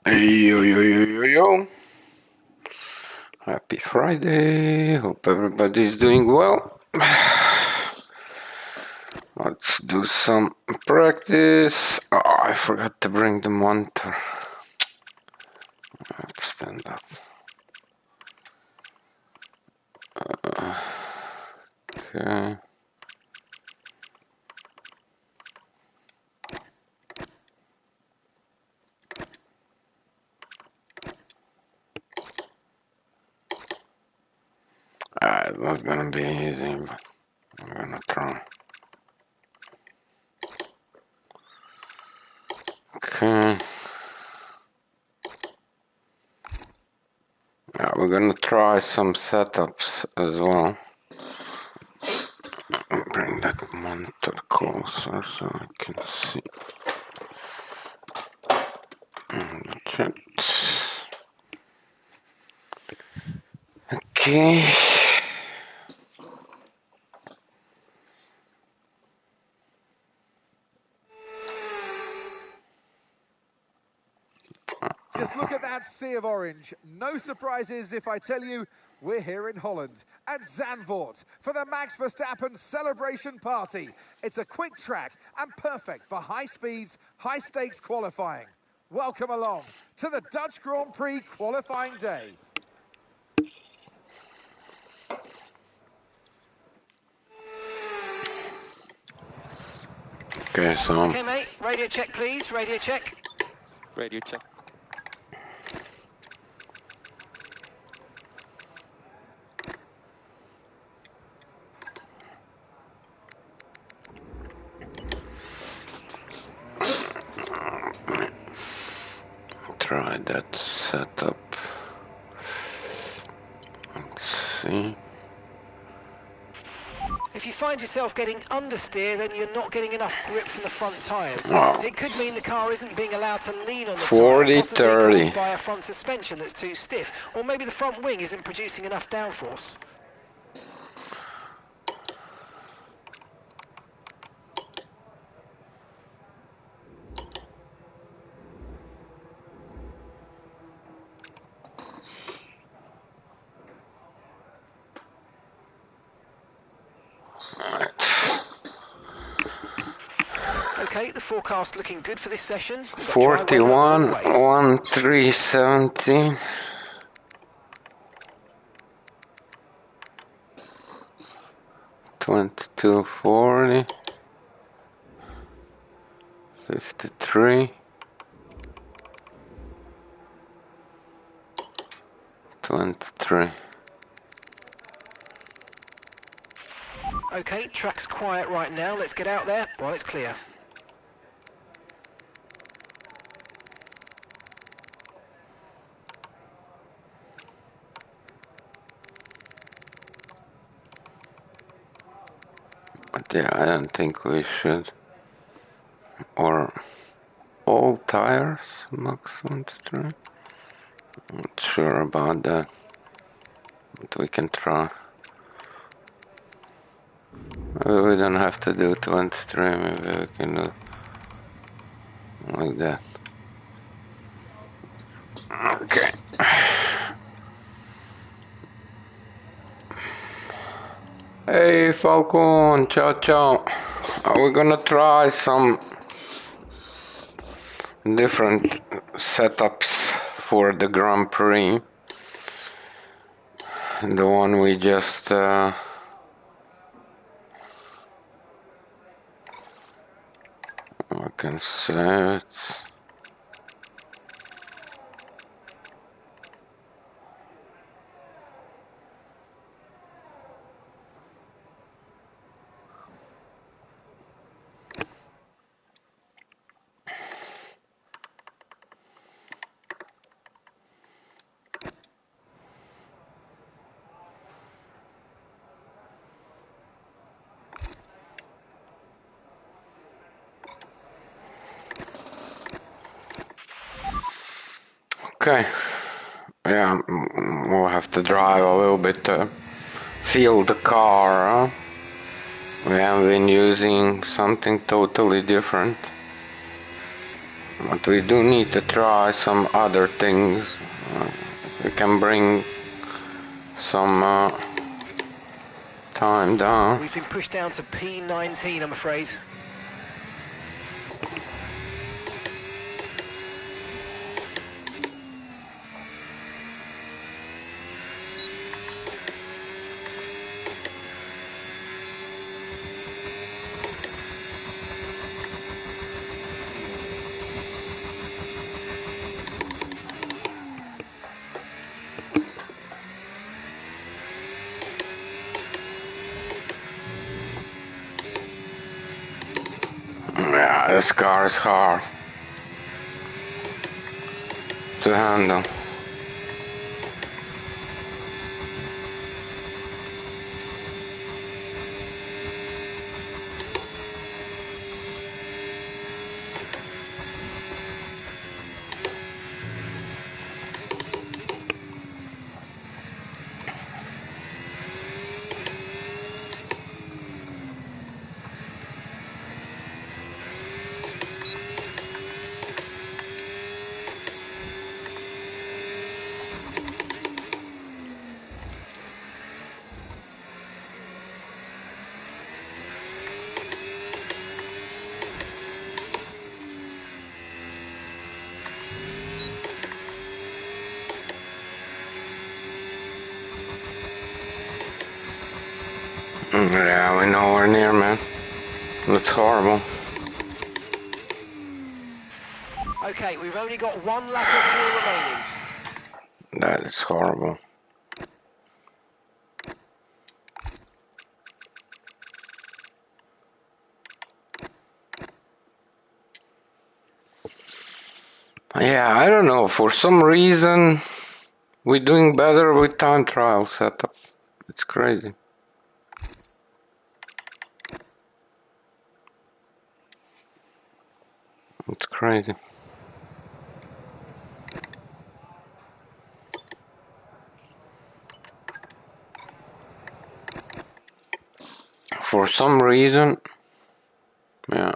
Yo, yo, yo, yo, yo. Happy Friday. Hope everybody's doing well. Let's do some practice. Oh, I forgot to bring the monitor. I have to stand up. Okay. It's not gonna be easy, but I'm gonna try. Okay. Yeah, we're gonna try some setups as well. Bring that monitor closer so I can see the chat. Okay. Just look at that sea of orange. No surprises if I tell you we're here in Holland at Zandvoort for the Max Verstappen celebration party. It's a quick track and perfect for high speeds, high stakes qualifying. Welcome along to the Dutch Grand Prix qualifying day. Okay, so Okay, mate. Radio check, please. Radio check. Radio check. try that setup. Let's see. If you find yourself getting understeer, then you're not getting enough grip from the front tyres. Oh. It could mean the car isn't being allowed to lean on the 40, tyre, possibly 30. caused by a front suspension that's too stiff, or maybe the front wing isn't producing enough downforce. Okay, the forecast looking good for this session. 41, 1370. 2240. 53. 23. Okay, track's quiet right now. Let's get out there while it's clear. But yeah, I don't think we should. Or all tires, max 23. Not sure about that. But we can try. Maybe we don't have to do 23, maybe we can do like that. Okay. Hey Falcon, ciao ciao. We're gonna try some different setups for the Grand Prix. The one we just I can save it. Okay. Yeah, we'll have to drive a little bit to feel the car. Huh? We have been using something totally different. But we do need to try some other things. We can bring some time down. We've been pushed down to P19, I'm afraid. Yeah, this car is hard to handle. Yeah, we're nowhere near, man. That's horrible. Okay, we've only got one lap of fuel remaining. That is horrible. Yeah, I don't know. For some reason, we're doing better with time trial setup. It's crazy. It's crazy. For some reason, yeah.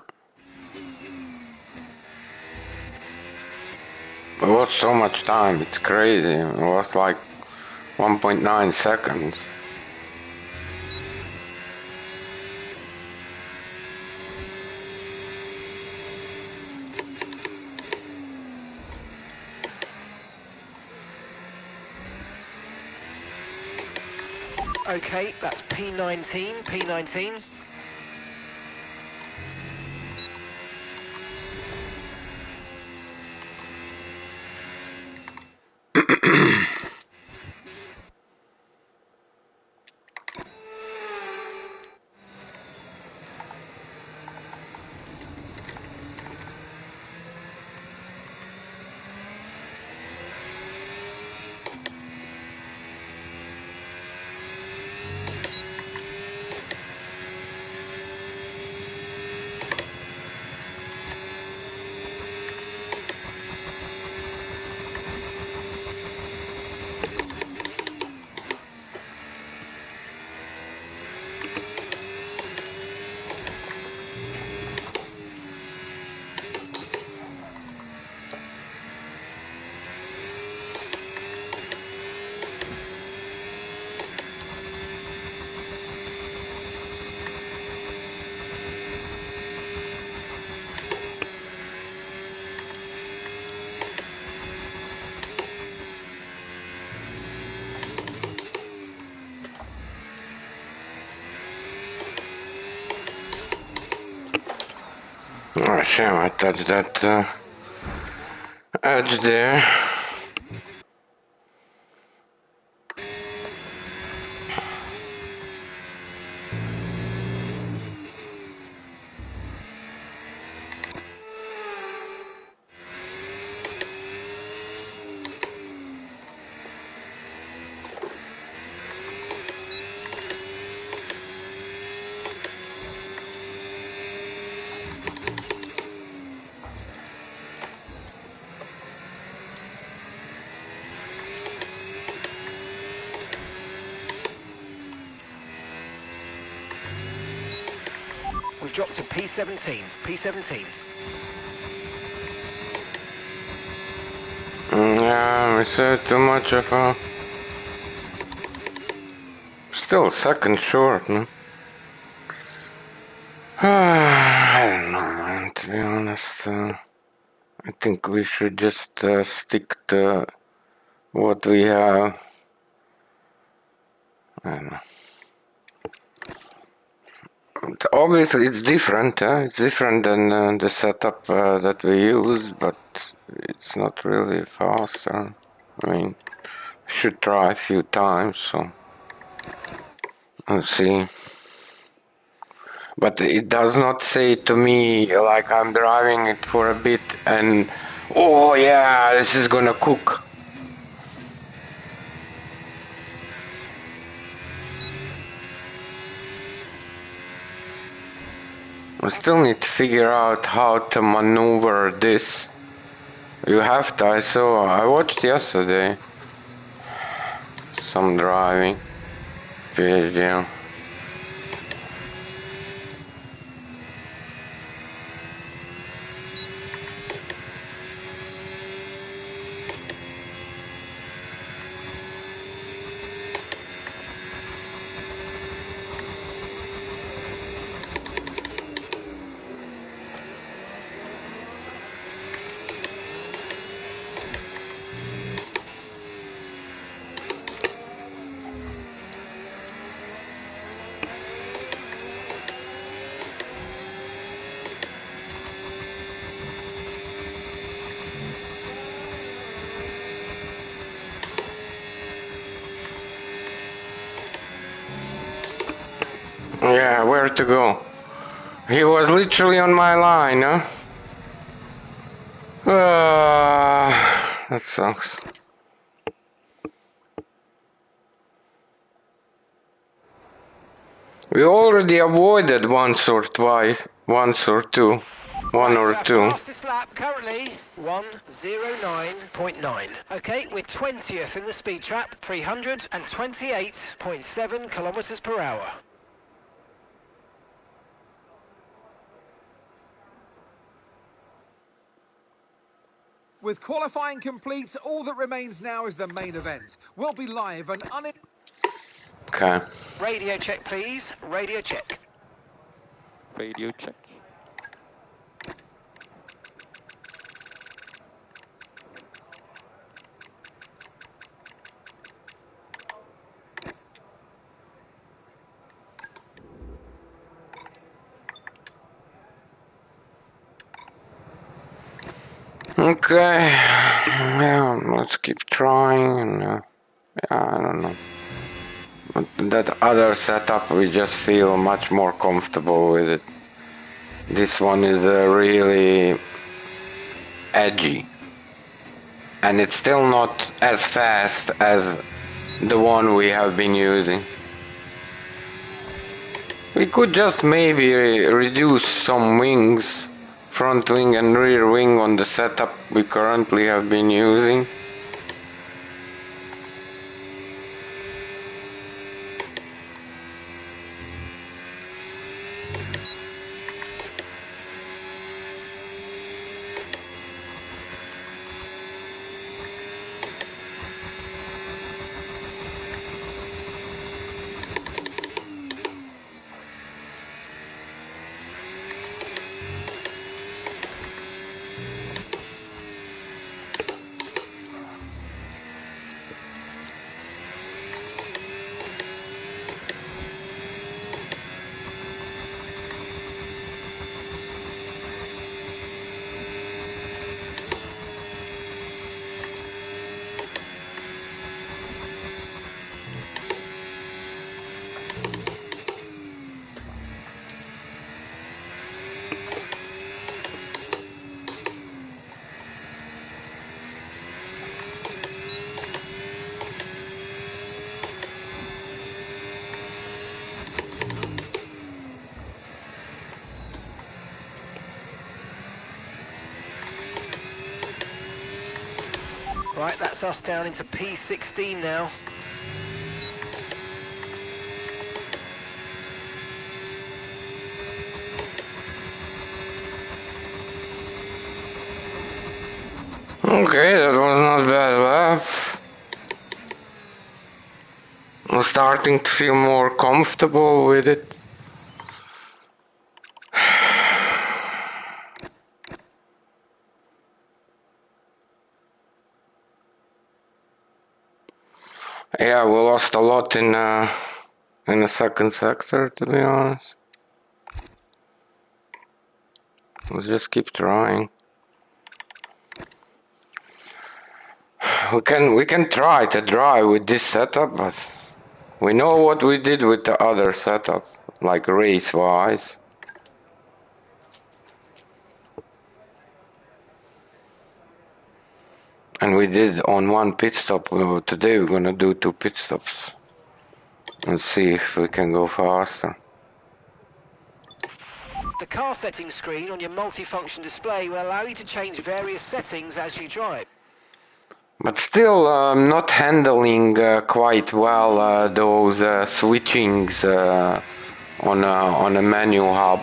It was so much time, it's crazy. It was like 1.9 seconds. Okay, that's P19, P19. Oh, shame I touched that edge there. We've dropped to P17, P17. Yeah, we said too much of a... Still second short, no? I don't know, man, to be honest. I think we should just stick to what we have. I don't know. Obviously, it's different. It's different than the setup that we use, but it's not really faster. I mean, I should try a few times, so let's see. But it does not say to me like I'm driving it for a bit and oh yeah, this is gonna cook. I still need to figure out how to maneuver this. You have to, I watched yesterday some driving. PSGL. Yeah, where to go? He was literally on my line, huh? That sucks. We already avoided once or twice, once or two, one Right, or so our two. fastest lap currently 1:09.9. Okay, we're 20th in the speed trap, 328.7 kilometers per hour. With qualifying complete, all that remains now is the main event. We'll be live and Okay. Radio check, please. Radio check. Radio check. Okay. Yeah, let's keep trying. And yeah, I don't know. But that other setup, we just feel much more comfortable with it. This one is really edgy. And it's still not as fast as the one we have been using. We could just maybe reduce some wings, front wing and rear wing on the setup we currently have been using. Right, that's us down into P16 now. Okay, that was not bad lap. I'm starting to feel more comfortable with it. Yeah, we lost a lot in the second sector, to be honest. Let's just keep trying. We can try to drive with this setup, but we know what we did with the other setup, like race-wise. And we did on one pit stop. Today we're gonna do 2 pit stops and see if we can go faster. The car settings screen on your multifunction display will allow you to change various settings as you drive. But still, not handling quite well those switchings on a menu hub.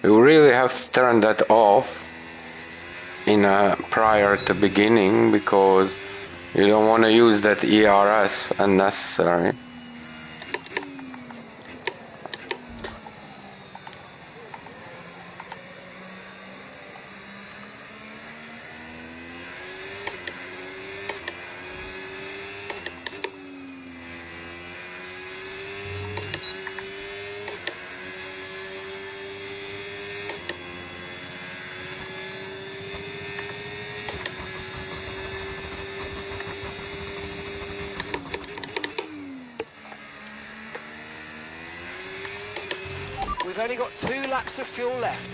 You really have to turn that off prior to beginning, because you don't want to use that ERS unnecessary. We've only got 2 laps of fuel left.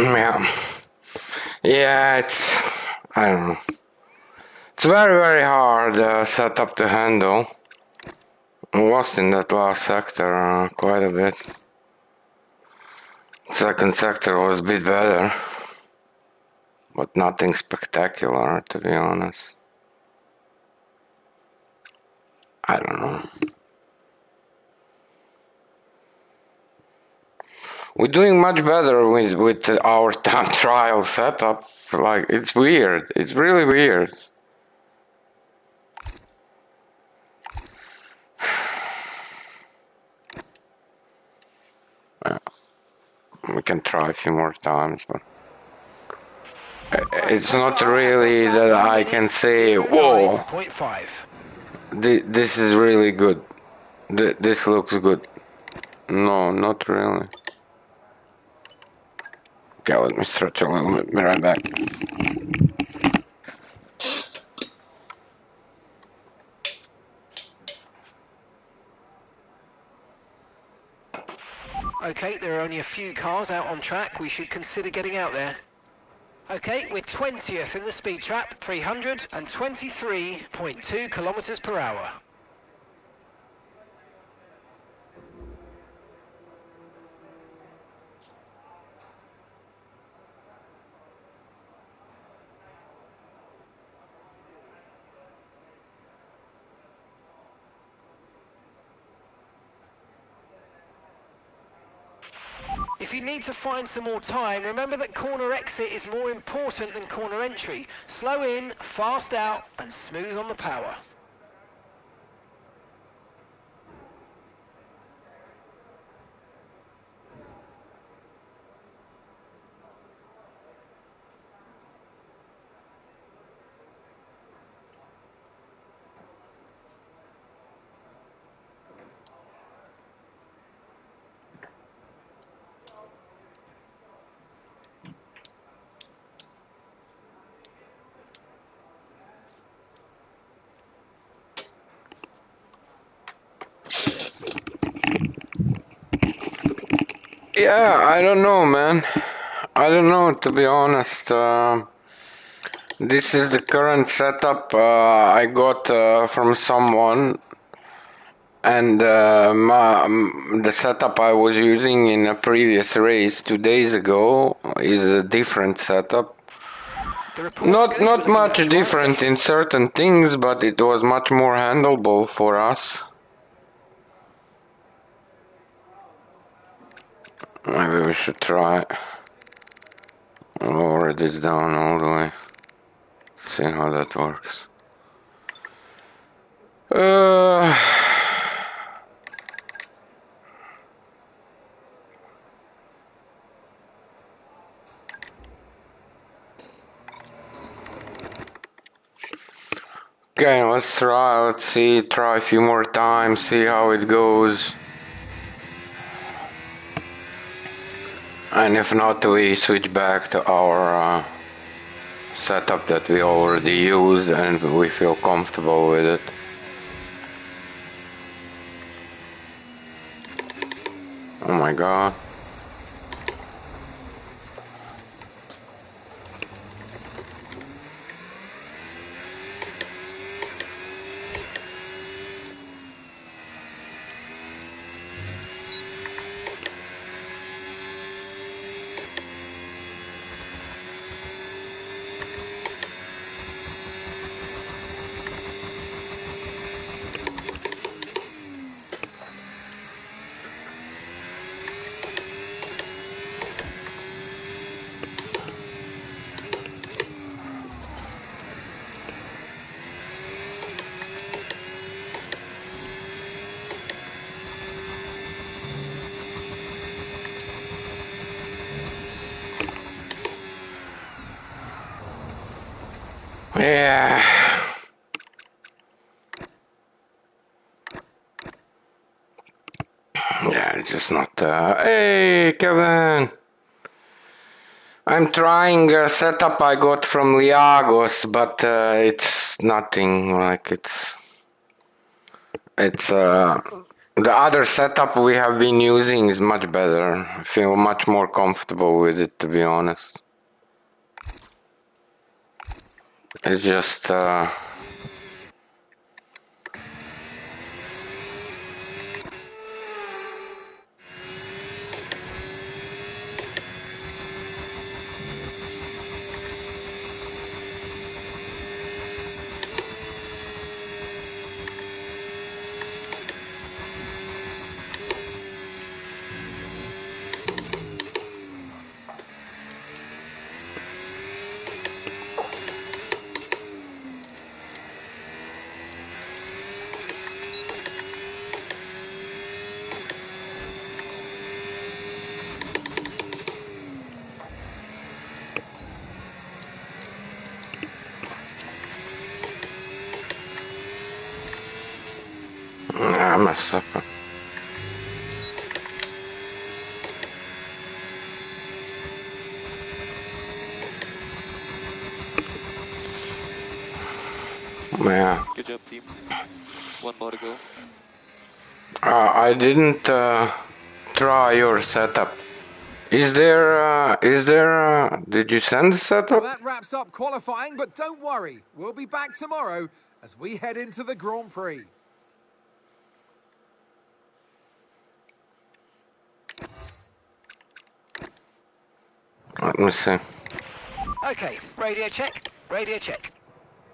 Yeah. Yeah, I don't know. It's very, very hard setup to handle. I lost in that last sector quite a bit. Second sector was a bit better, but nothing spectacular, to be honest. I don't know. We're doing much better with our time trial setup. Like, it's weird. It's really weird. We can try a few more times, but it's not really that I can say, whoa, 0.5. this is really good. This looks good. No, not really. Okay, let me stretch a little bit. Be right back. Okay, there are only a few cars out on track. We should consider getting out there. Okay, we're 20th in the speed trap, 323.2 kilometers per hour. If you need to find some more time, remember that corner exit is more important than corner entry. Slow in, fast out, and smooth on the power. Yeah, I don't know, man. I don't know, to be honest. This is the current setup I got from someone, and the setup I was using in a previous race 2 days ago is a different setup. The report's good. We're Not looking at much a dry different session. in certain things, but it was much more handleable for us. Maybe we should try lower this down all the way. See how that works. Uh, okay, let's try. Let's see. Try a few more times. See how it goes. And if not, we switch back to our setup that we already use and we feel comfortable with it. Oh my god. Yeah. Yeah, it's just not. Hey, Kevin! I'm trying a setup I got from Liagos, but it's nothing like it's the other setup we have been using is much better. I feel much more comfortable with it, to be honest. It's just I messed up. Yeah. Good job, team. One more to go. I didn't try your setup. Did you send the Well, setup? that wraps up qualifying, but don't worry. We'll be back tomorrow as we head into the Grand Prix. Let me see. Okay, radio check. Radio check.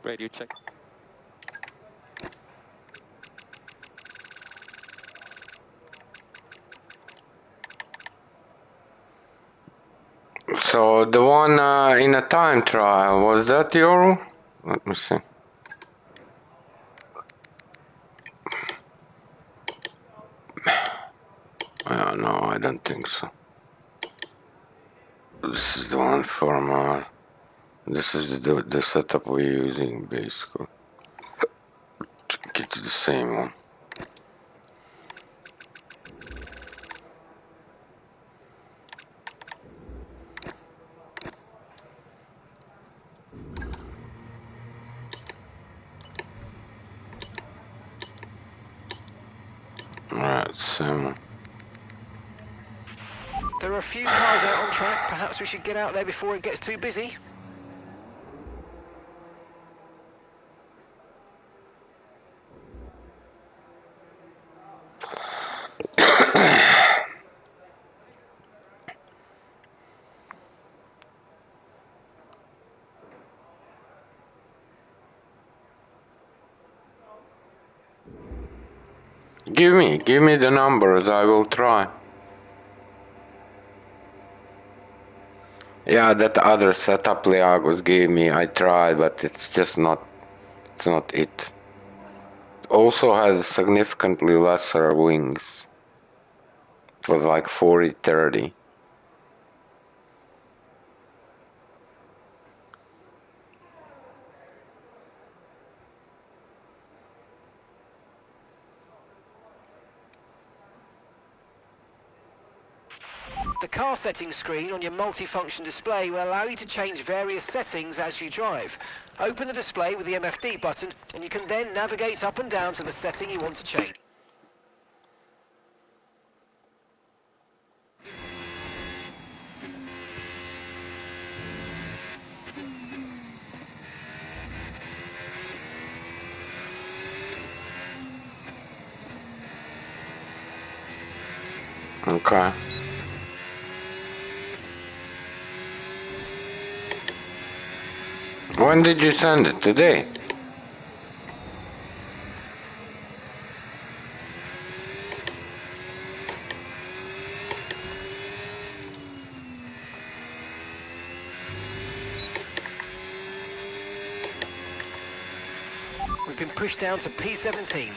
Radio check. So the one in a time trial, was that your? Let me see. No, I don't think so. This is the one from. This is the setup we're using basically. Get to the same one. Alright, same one. There are a few cars out on track. Perhaps we should get out there before it gets too busy. Give me the numbers, I will try. Yeah, that other setup Liagos gave me, I tried, but it's just not, it's not it. It also has significantly lesser wings. It was like 40-30. The car settings screen on your multifunction display will allow you to change various settings as you drive. Open the display with the MFD button and you can then navigate up and down to the setting you want to change. Okay. When did you send it? Today? We've been pushed down to P17.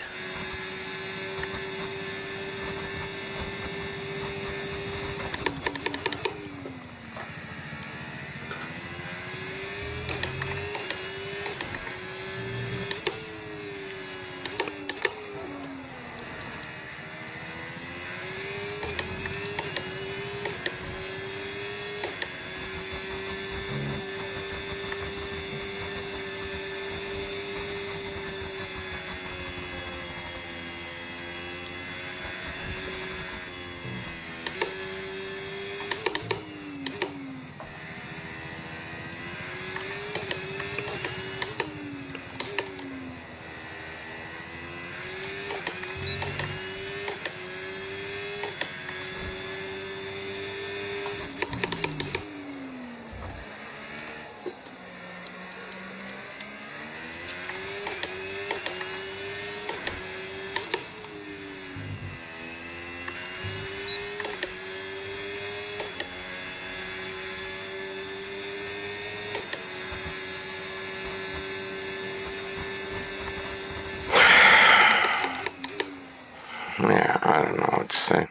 Yeah, I don't know what to say.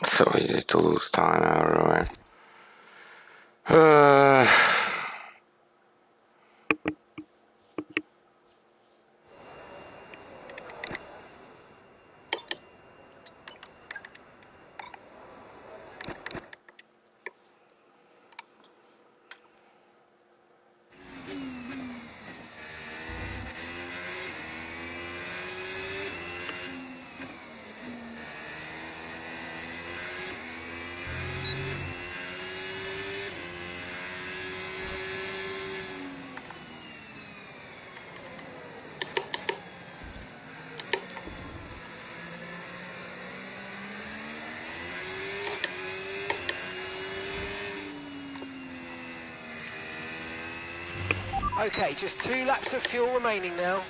So easy to lose time everywhere. Okay, just 2 laps of fuel remaining now.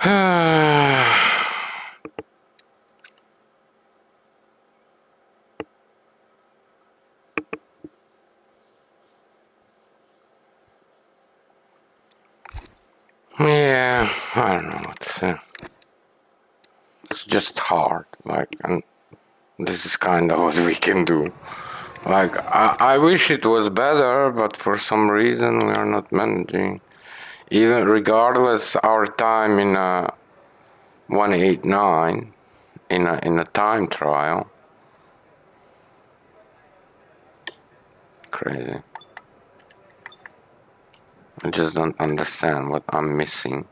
Yeah, I don't know what to say. It's just hard, like, and this is kind of what we can do. Like, I wish it was better, but for some reason we are not managing. Even regardless our time in a 189 in a time trial. Crazy. I just don't understand what I'm missing.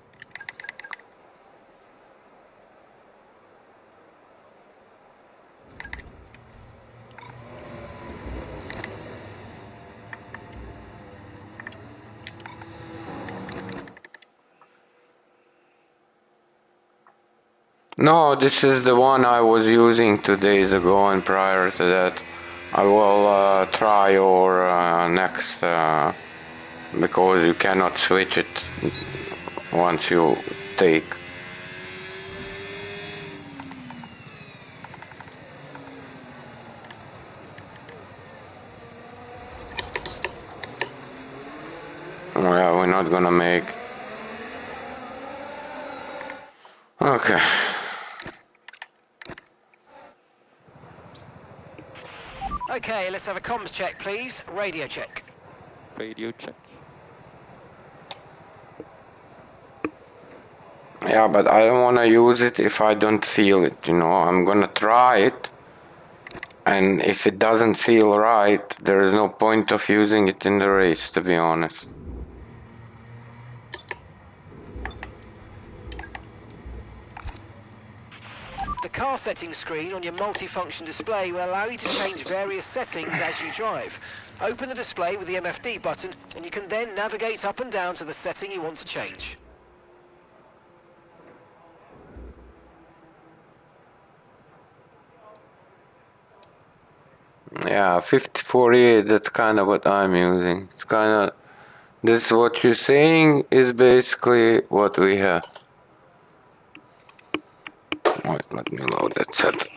No, this is the one I was using 2 days ago, and prior to that, I will try your next, because you cannot switch it once you take. Well, we're not gonna make. Okay. Okay, let's have a comms check, please. Radio check. Radio check. Yeah, but I don't wanna use it if I don't feel it, you know. I'm gonna try it, and if it doesn't feel right, there is no point of using it in the race, to be honest. The car settings screen on your multifunction display will allow you to change various settings as you drive. Open the display with the MFD button, and you can then navigate up and down to the setting you want to change. Yeah, 5048, that's kind of what I'm using. It's kind of, this what you're saying is basically what we have. Wait, let me load that set.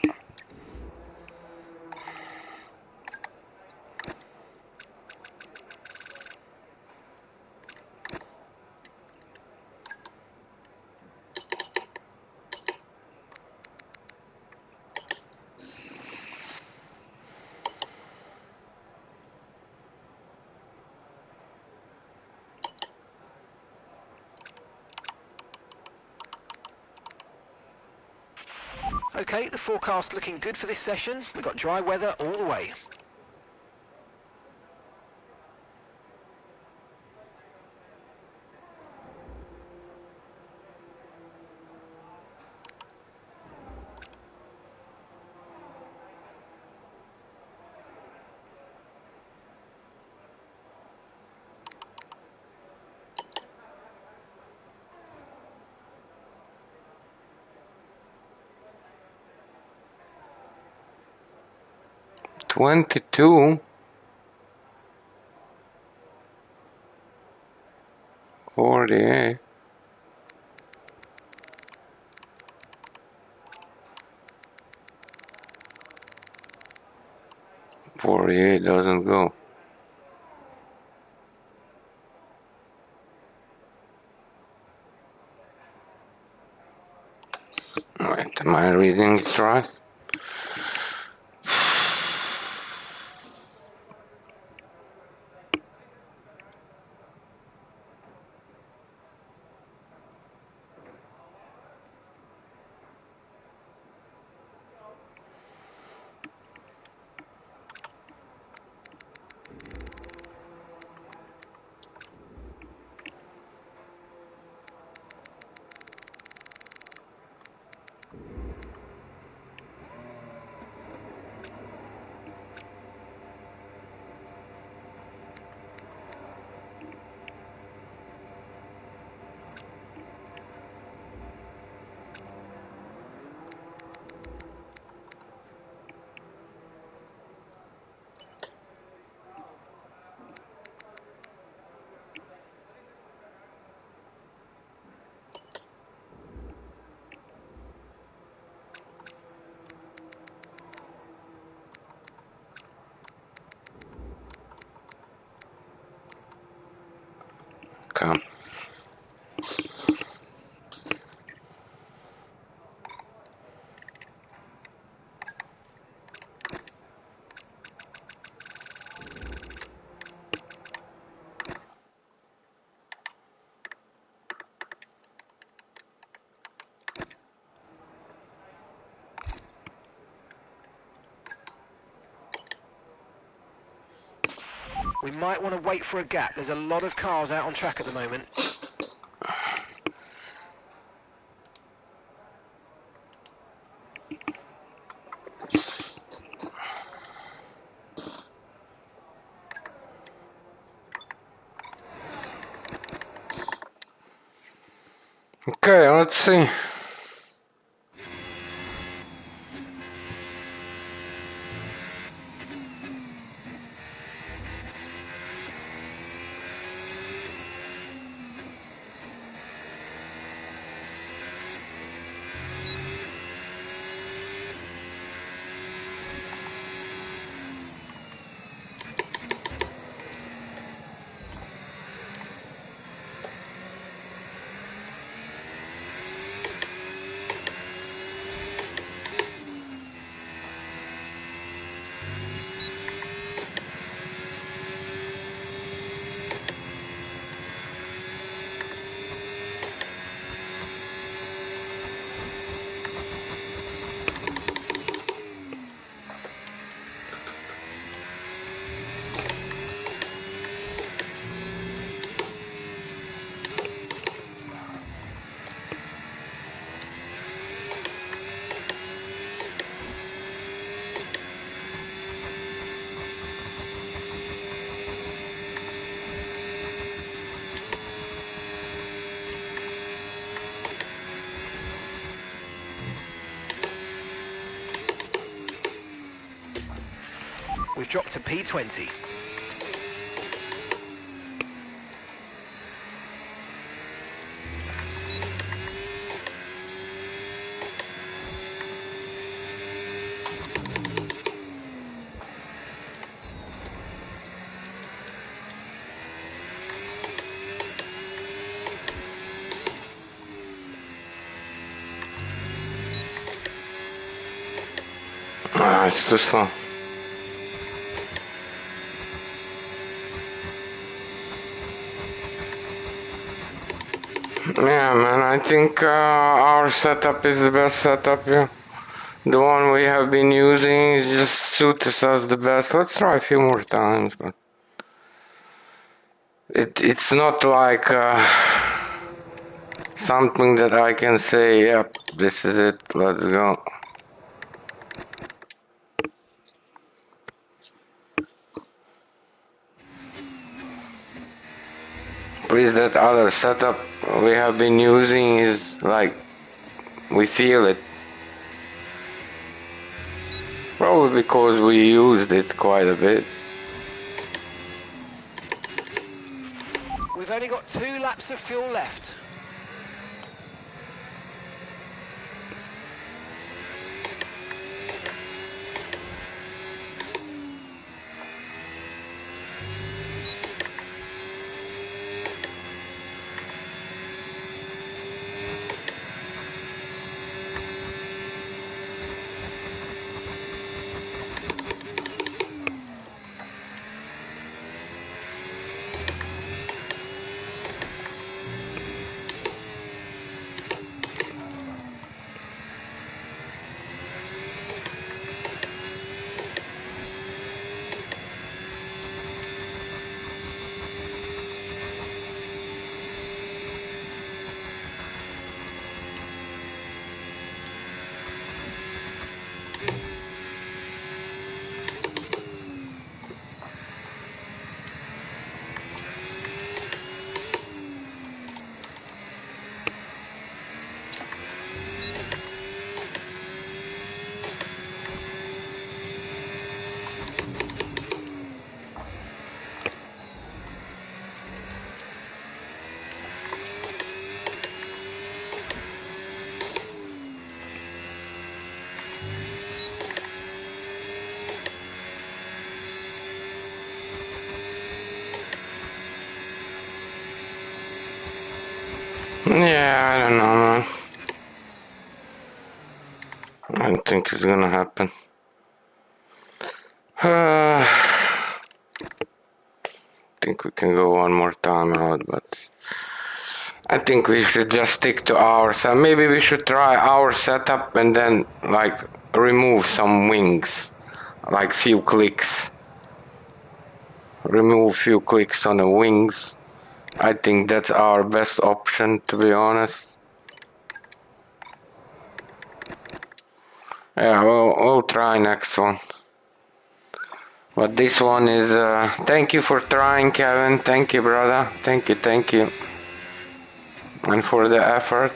Okay, the forecast looking good for this session. We've got dry weather all the way. $22, 48. 48 doesn't go. Wait, am I reading it right? We might want to wait for a gap. There's a lot of cars out on track at the moment. Okay, let's see. We've dropped to P20. Ah, it's too slow. Yeah, man, I think our setup is the best setup here. The one we have been using just suits us the best. Let's try a few more times, but it's not like something that I can say, yep, this is it, let's go. Please, that other setup we have been using is like, we feel it. Probably because we used it quite a bit. We've only got 2 laps of fuel left. Yeah, I don't know, man. I don't think it's gonna happen. I think we can go one more time out, but I think we should just stick to ours. Maybe we should try our setup and then like remove some wings, like few clicks. remove few clicks on the wings. I think that's our best option, to be honest. Yeah, we'll try next one. But this one is, thank you for trying, Kevin. Thank you, brother. Thank you. And for the effort.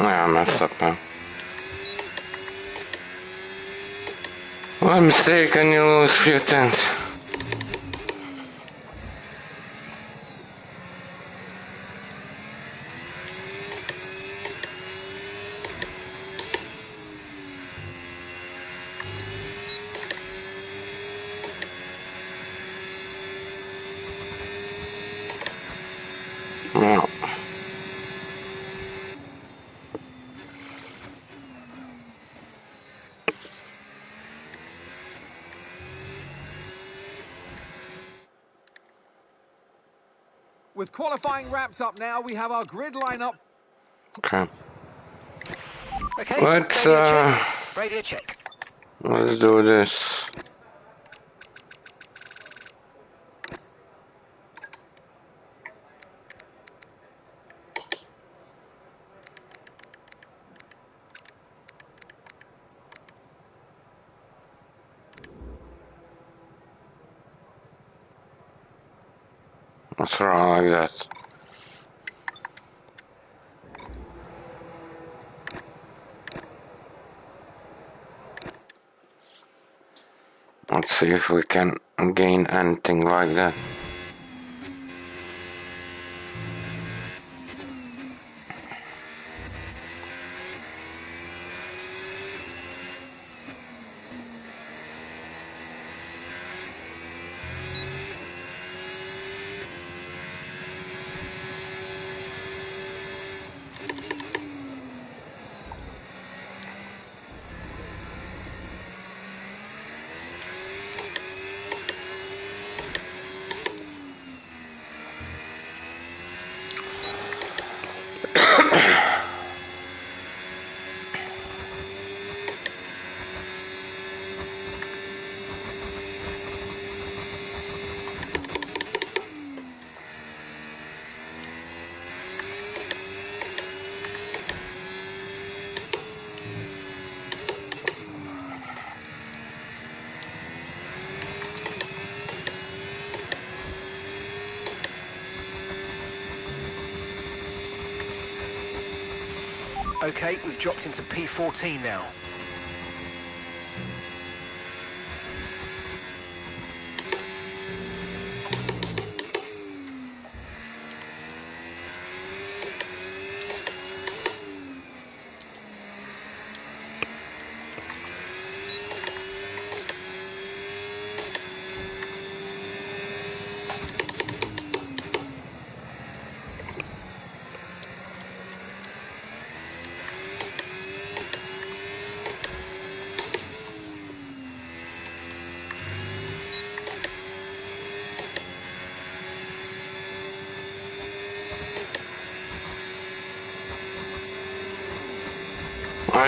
Yeah, I messed up now. One mistake and you lose few things. Yeah. With qualifying wrapped up now, we have our grid lineup. Okay. Okay, Let's radio check. Radio check. let's do this. What's wrong like that? Let's see if we can gain anything like that. Okay, we've dropped into P14 now.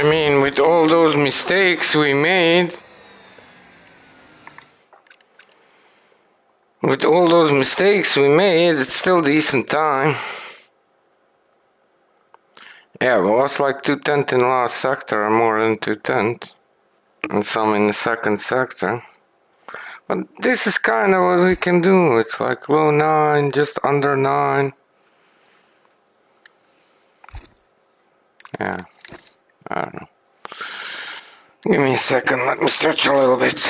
I mean, with all those mistakes we made, With all those mistakes we made, it's still decent time. Yeah, we lost like 2/10 in the last sector, more than 2/10. And some in the second sector. But this is kind of what we can do. It's like low 9, just under 9. Yeah, I don't know. Give me a second, let me stretch a little bit.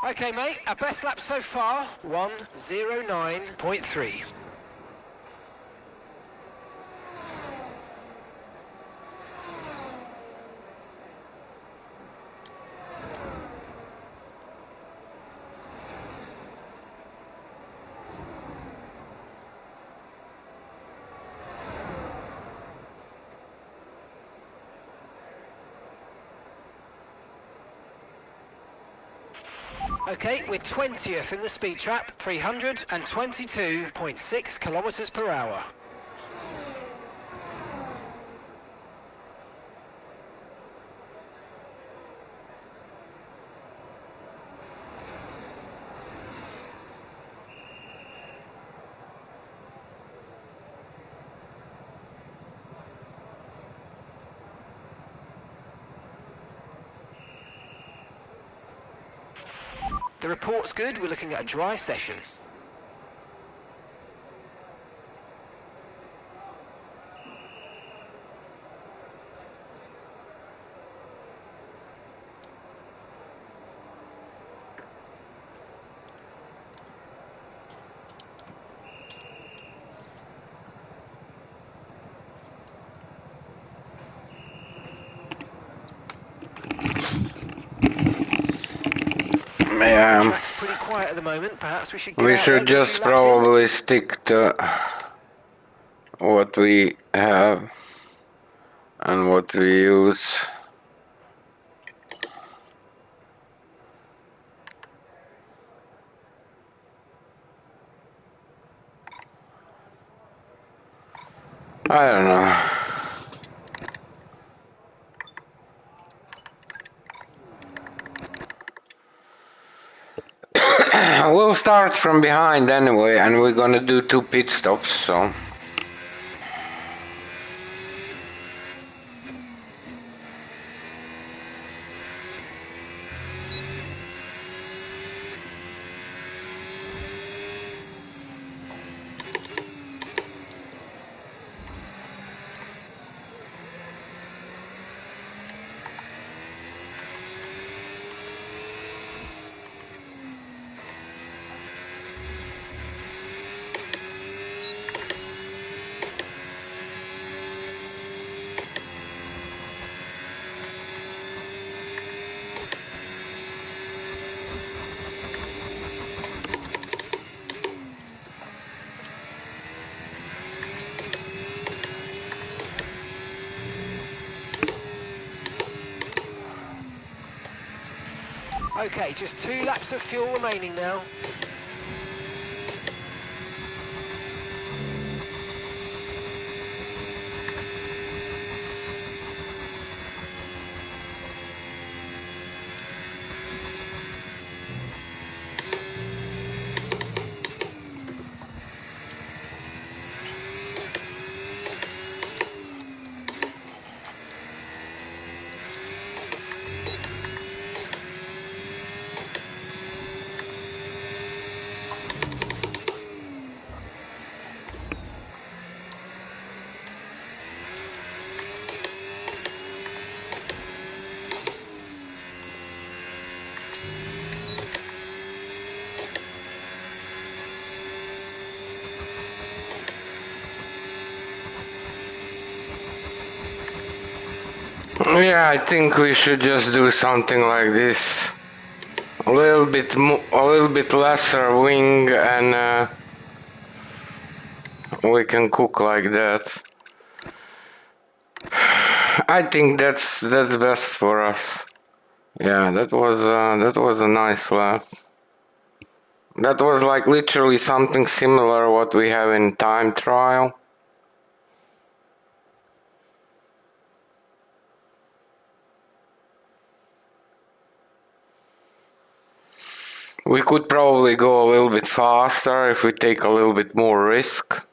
Okay, mate, our best lap so far, 1:09.3. Okay, we're 20th in the speed trap, 322.6 kilometers per hour. The report's good, we're looking at a dry session. Yeah, Track's pretty quiet at the moment, perhaps we should get we out there, should get a just few laps in. probably stick to what we have and what we use. I don't know. We'll start from behind anyway, and we're gonna do 2 pit stops, so. Okay, just 2 laps of fuel remaining now. Yeah, I think we should just do something like this. A little bit lesser wing, and we can cook like that. I think that's best for us. Yeah, that was a nice lap. That was like literally something similar what we have in time trial. We could probably go a little bit faster if we take a little bit more risk.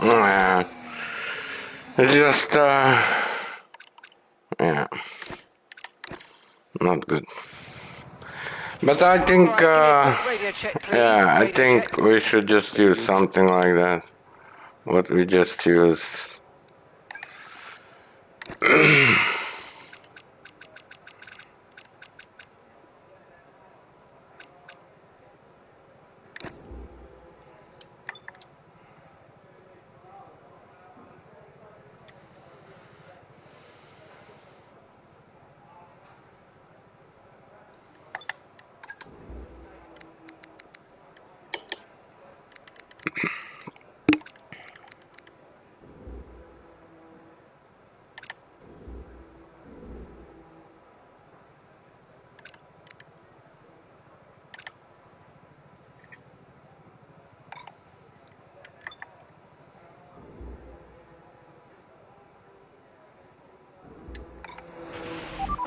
Yeah, it's just yeah, not good. But I think Alright, give me a quick radio check, please. yeah, I Radio think check. we should just use something like that. What we just used.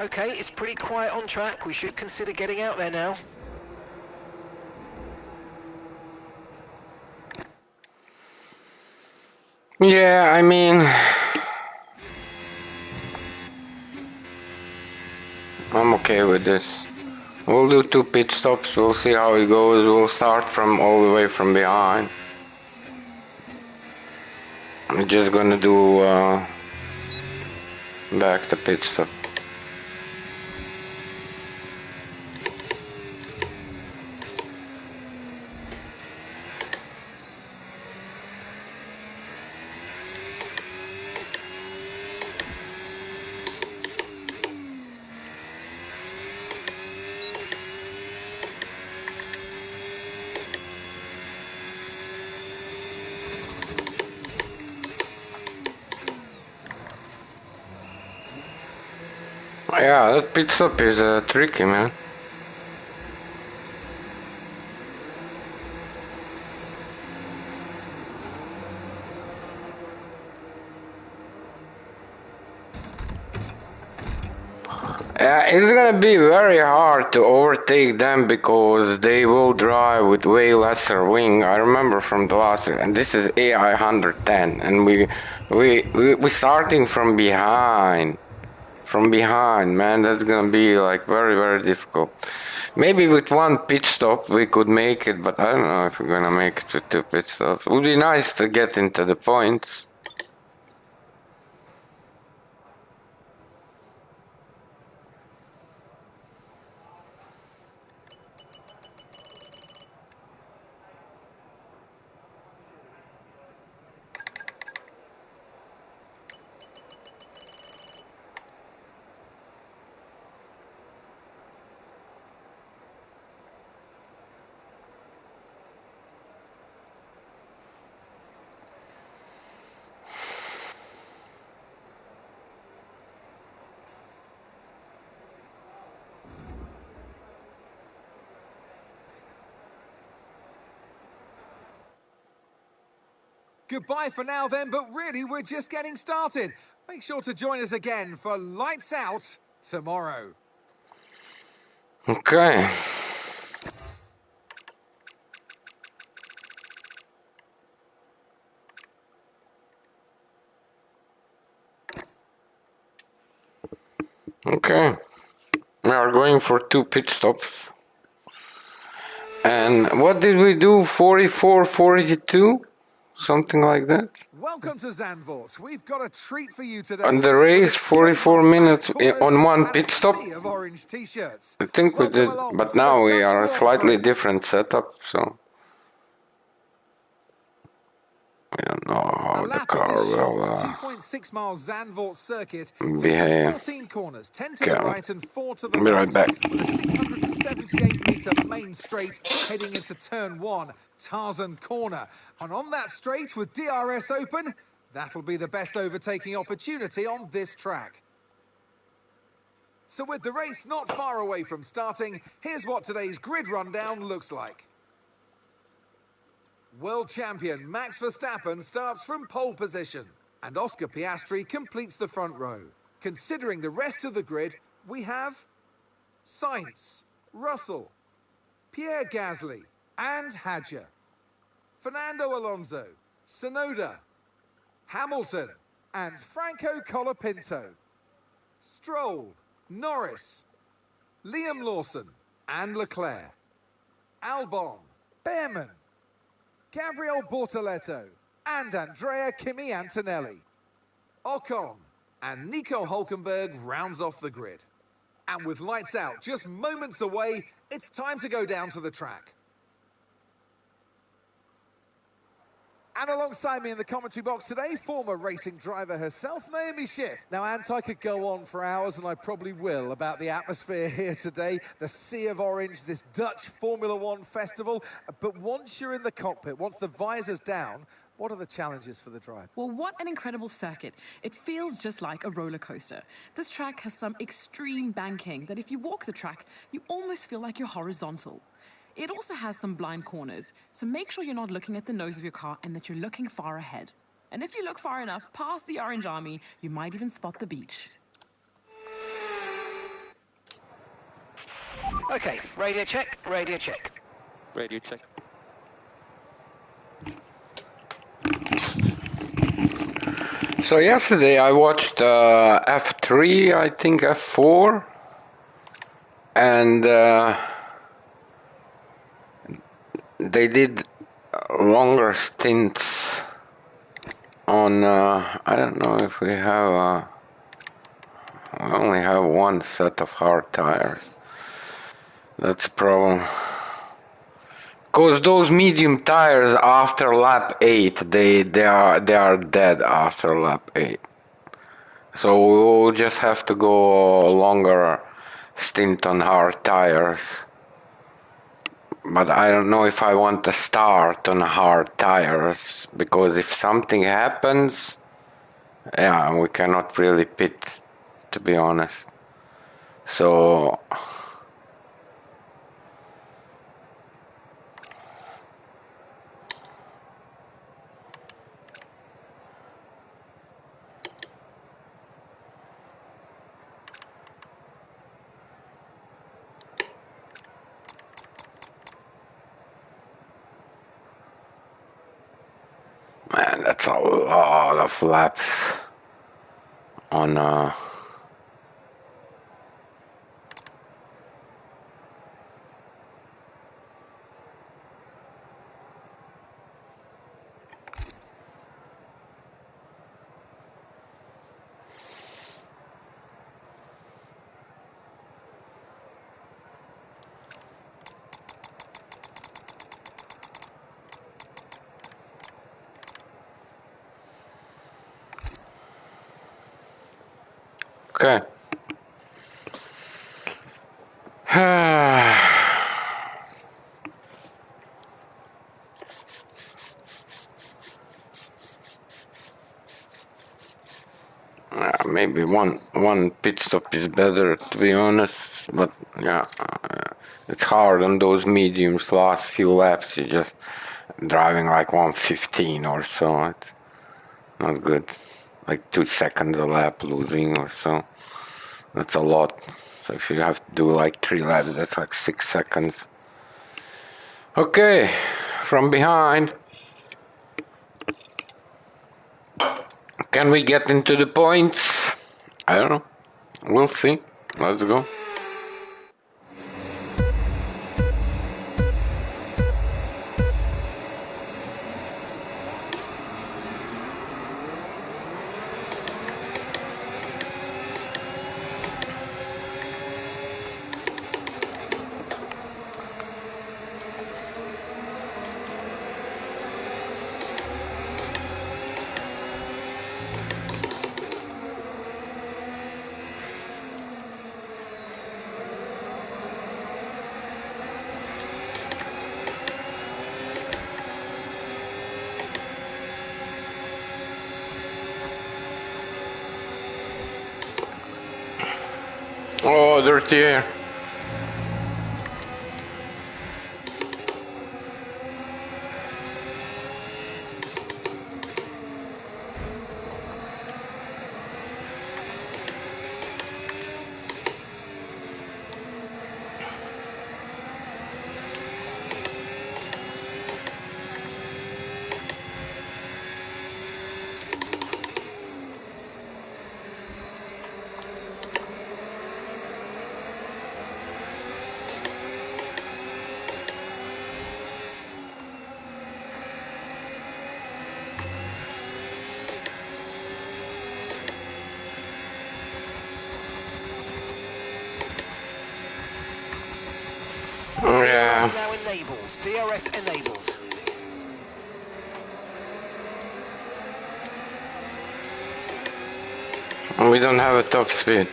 Okay, it's pretty quiet on track. We should consider getting out there now. Yeah, I mean, I'm okay with this. We'll do 2 pit stops, we'll see how it goes. We'll start from all the way from behind. I'm just gonna do back the pit stop. Yeah, that pit stop is tricky, man. Yeah, it's gonna be very hard to overtake them because they will drive with way lesser wing. I remember from the last year, and this is AI 110, and we starting from behind. From behind, man, that's gonna be like very, very difficult. Maybe with 1 pit stop we could make it, but I don't know if we're gonna make it with 2 pit stops. It would be nice to get into the points. Goodbye for now then, but really we're just getting started. Make sure to join us again for Lights Out tomorrow. Okay. Okay. We are going for 2 pit stops. And what did we do? 44, 42? Something like that? Welcome to Zandvoort. We've got a treat for you today. On the With race, its straight 44 long minutes back corners on one and a pit stop. sea of orange t-shirts. I think we Welcome did, along but to the now we Dutch are a Grand slightly Prix. different setup, so I don't know A how the lap of car this short will 2.6 mile Zandvoort circuit features behave. 14 corners, 10 to the Okay, right and 4 to the I'll be right left, back. with a 678-metre main straight heading into turn 1, Tarzan Corner. And on that straight with DRS open, that'll be the best overtaking opportunity on this track. So with the race not far away from starting, here's what today's grid rundown looks like. World champion Max Verstappen starts from pole position, and Oscar Piastri completes the front row. Considering the rest of the grid, we have Sainz, Russell, Pierre Gasly, and Hadjar, Fernando Alonso, Tsunoda, Hamilton, and Franco Colapinto, Stroll, Norris, Liam Lawson, and Leclerc, Albon, Behrman, Gabriel Bortoleto, and Andrea Kimi Antonelli. Ocon and Nico Hulkenberg rounds off the grid. And with lights out just moments away, it's time to go down to the track. And alongside me in the commentary box today, former racing driver herself, Naomi Schiff. Now, Ant, I could go on for hours, and I probably will, about the atmosphere here today, the sea of orange, this Dutch Formula One festival. But once you're in the cockpit, once the visor's down, what are the challenges for the drive? Well, what an incredible circuit. It feels just like a roller coaster. This track has some extreme banking that if you walk the track, you almost feel like you're horizontal. It also has some blind corners, so make sure you're not looking at the nose of your car and that you're looking far ahead. And if you look far enough past the orange army, you might even spot the beach. Okay, radio check, radio check. Radio check. So yesterday I watched F3, I think F4, and they did longer stints on, I don't know if we have, we only have one set of hard tires. That's a problem. Because those medium tires after lap 8, they are dead after lap 8. So we'll just have to go a longer stint on hard tires. But I don't know if I want to start on hard tires, because if something happens, yeah, we cannot really pit, to be honest. So man, that's a lot of laps on okay. Maybe one pit stop is better, to be honest. But yeah, it's hard on those mediums. Last few laps, you just driving like 115 or so. It's not good. Like 2 seconds a lap losing or so. That's a lot. So if you have to do like 3 laps, that's like 6 seconds. Okay, from behind. Can we get into the points? I don't know. We'll see. Let's go. Oh, dirty air. Yeah. DRS now enabled. DRS enabled. We don't have a top speed.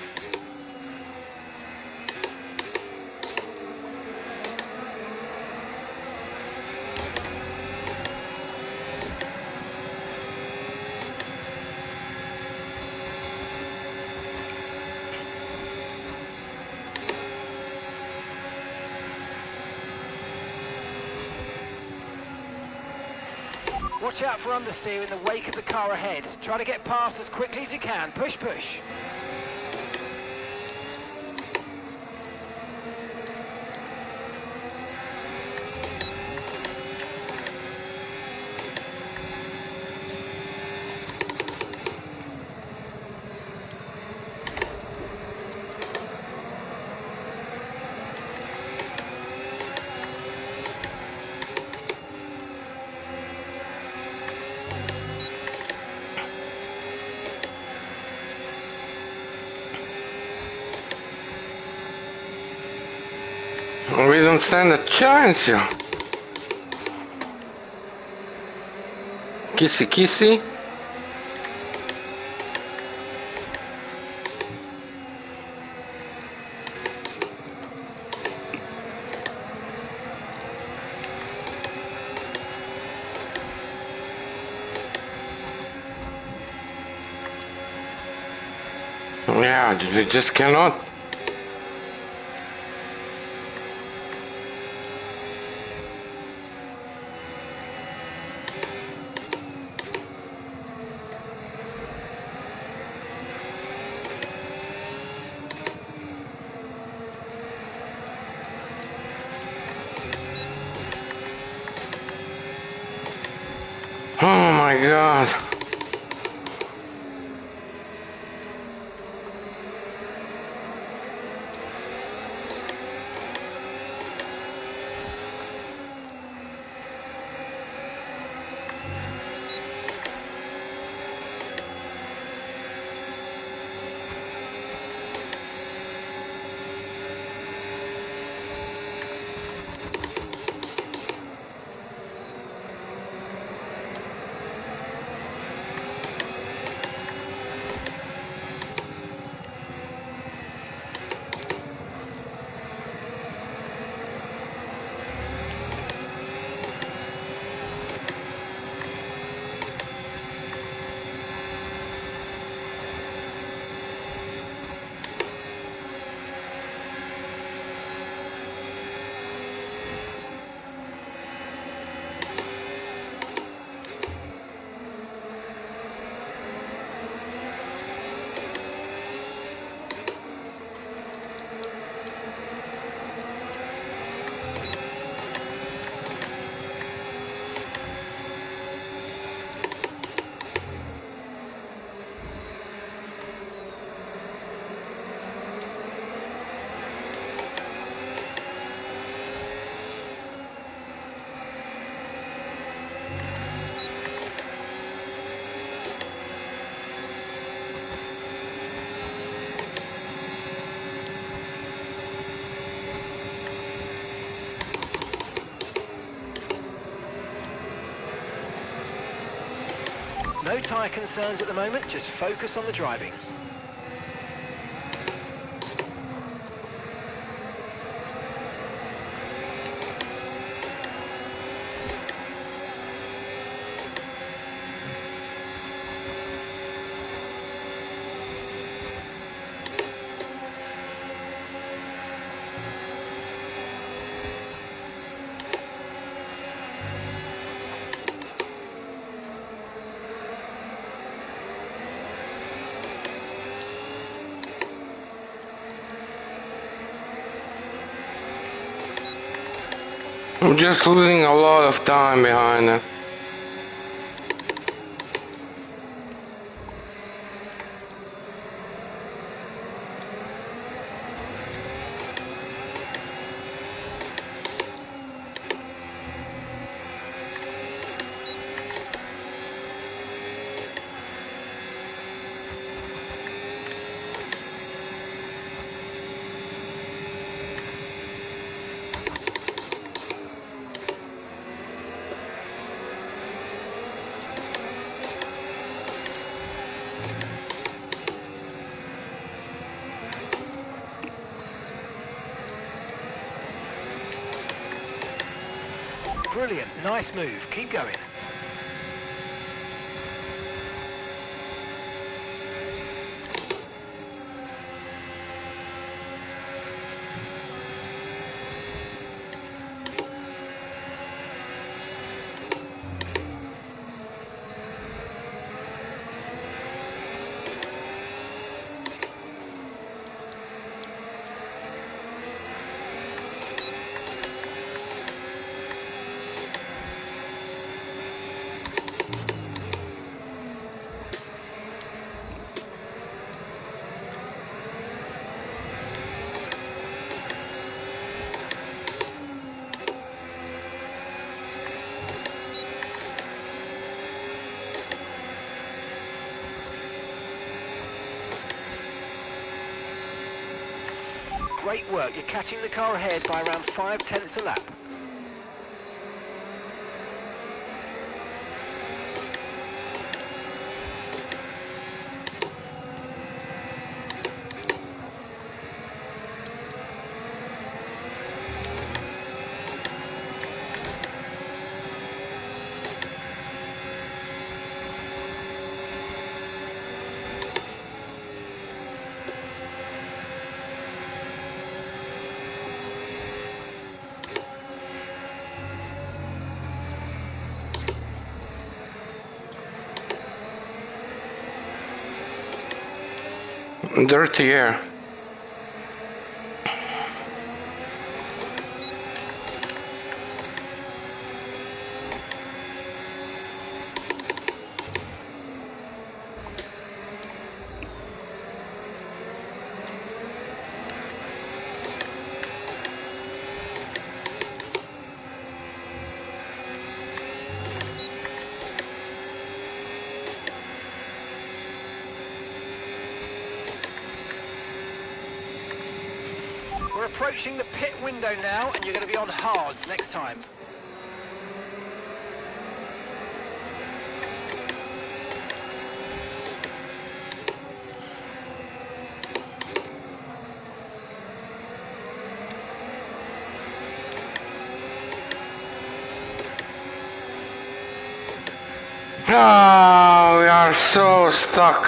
Watch out for understeer in the wake of the car ahead. Try to get past as quickly as you can. Push, push. We don't stand a chance, yo. Kissy kissy. Yeah, they just cannot. Oh my god. No tyre concerns at the moment, just focus on the driving. I'm just losing a lot of time behind it. Brilliant, nice move, keep going. Great work, you're catching the car ahead by around 5/10 a lap. Dirty air. We're approaching the pit window now, and you're going to be on hards next time. Ah, we are so stuck.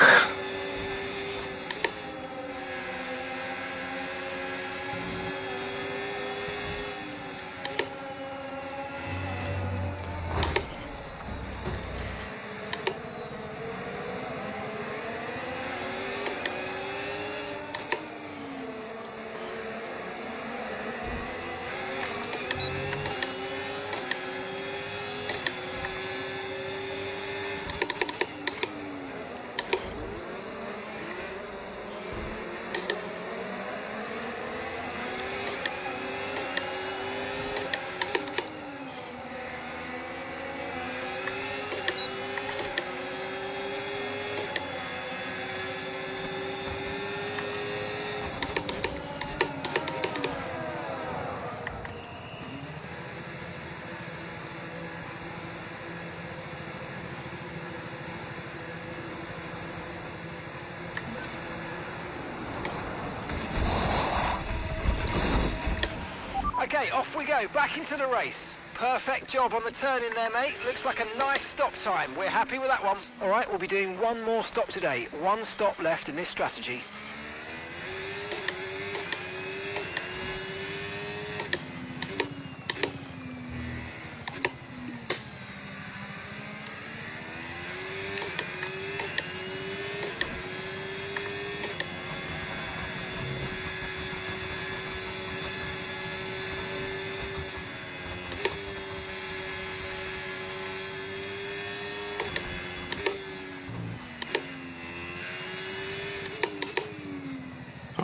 Okay, off we go, back into the race. Perfect job on the turn in there, mate. Looks like a nice stop time. We're happy with that one. All right, we'll be doing one more stop today. One stop left in this strategy.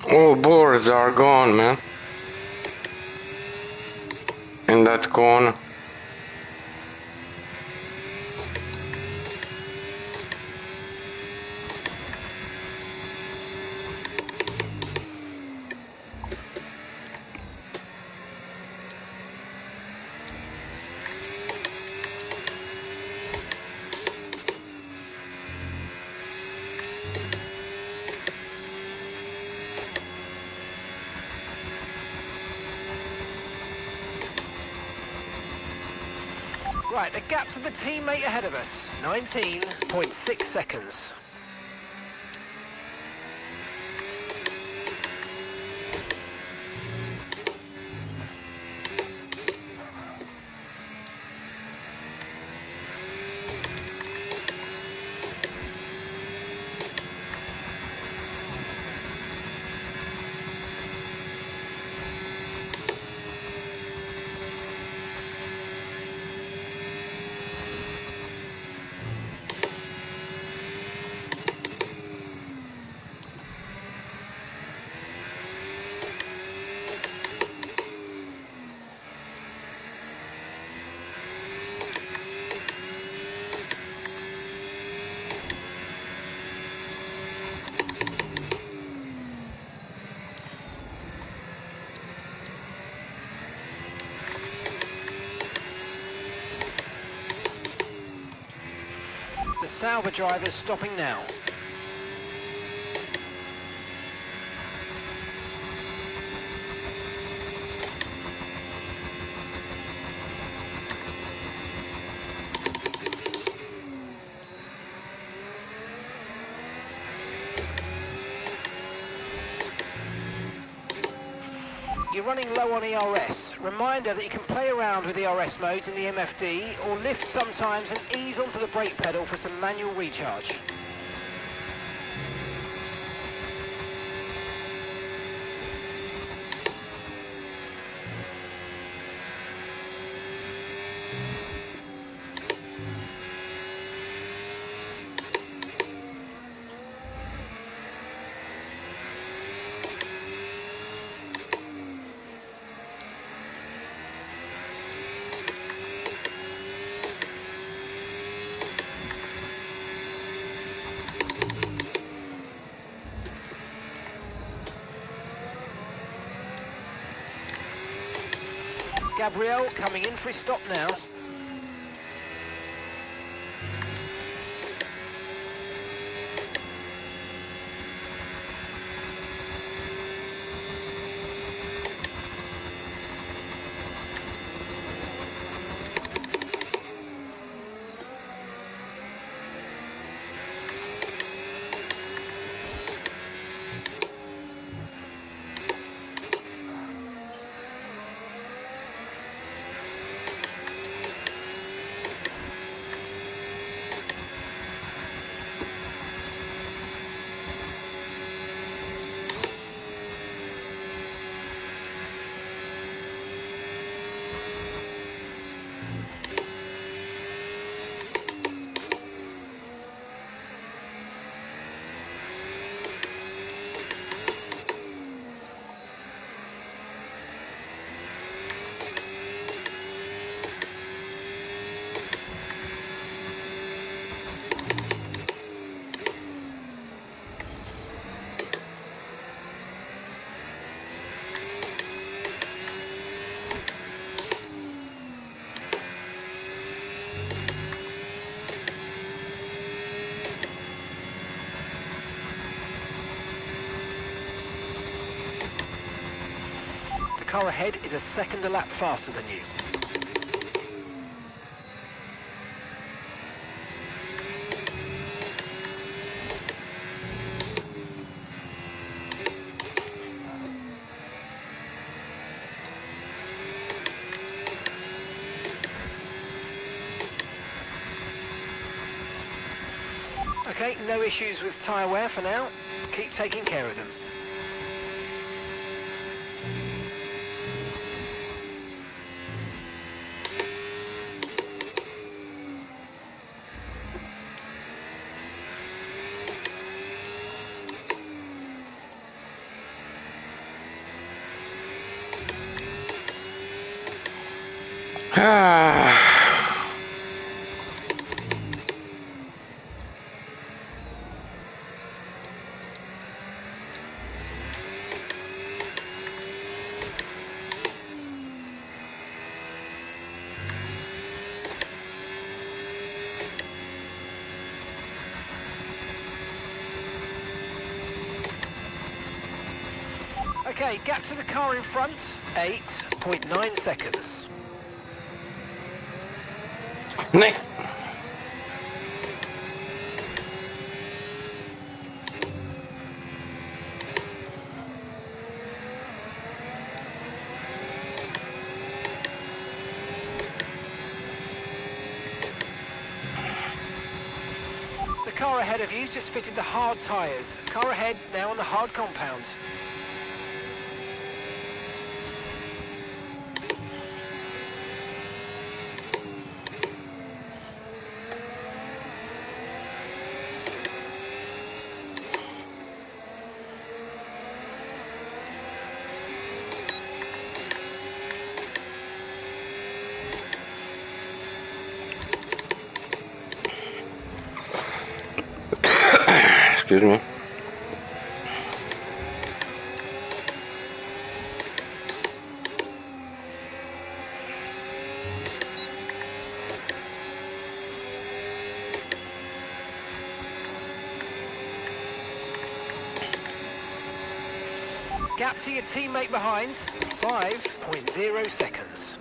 All boards are gone, man. In that corner. Right, the gap to the teammate ahead of us, 19.6 seconds. The Sauber driver's stopping now. You're running low on ERS. Reminder that you can play around with ERS modes in the MFD or lift sometimes and ease onto the brake pedal for some manual recharge. Gabriel coming in for his stop now. car ahead is a second a lap faster than you. Okay, no issues with tyre wear for now. Keep taking care of them. Okay, gap to the car in front, 8.9 seconds. Nee. The car ahead of you's just fitted the hard tyres. Car ahead now on the hard compound. Excuse me. Gap to your teammate behind, 5.0 seconds.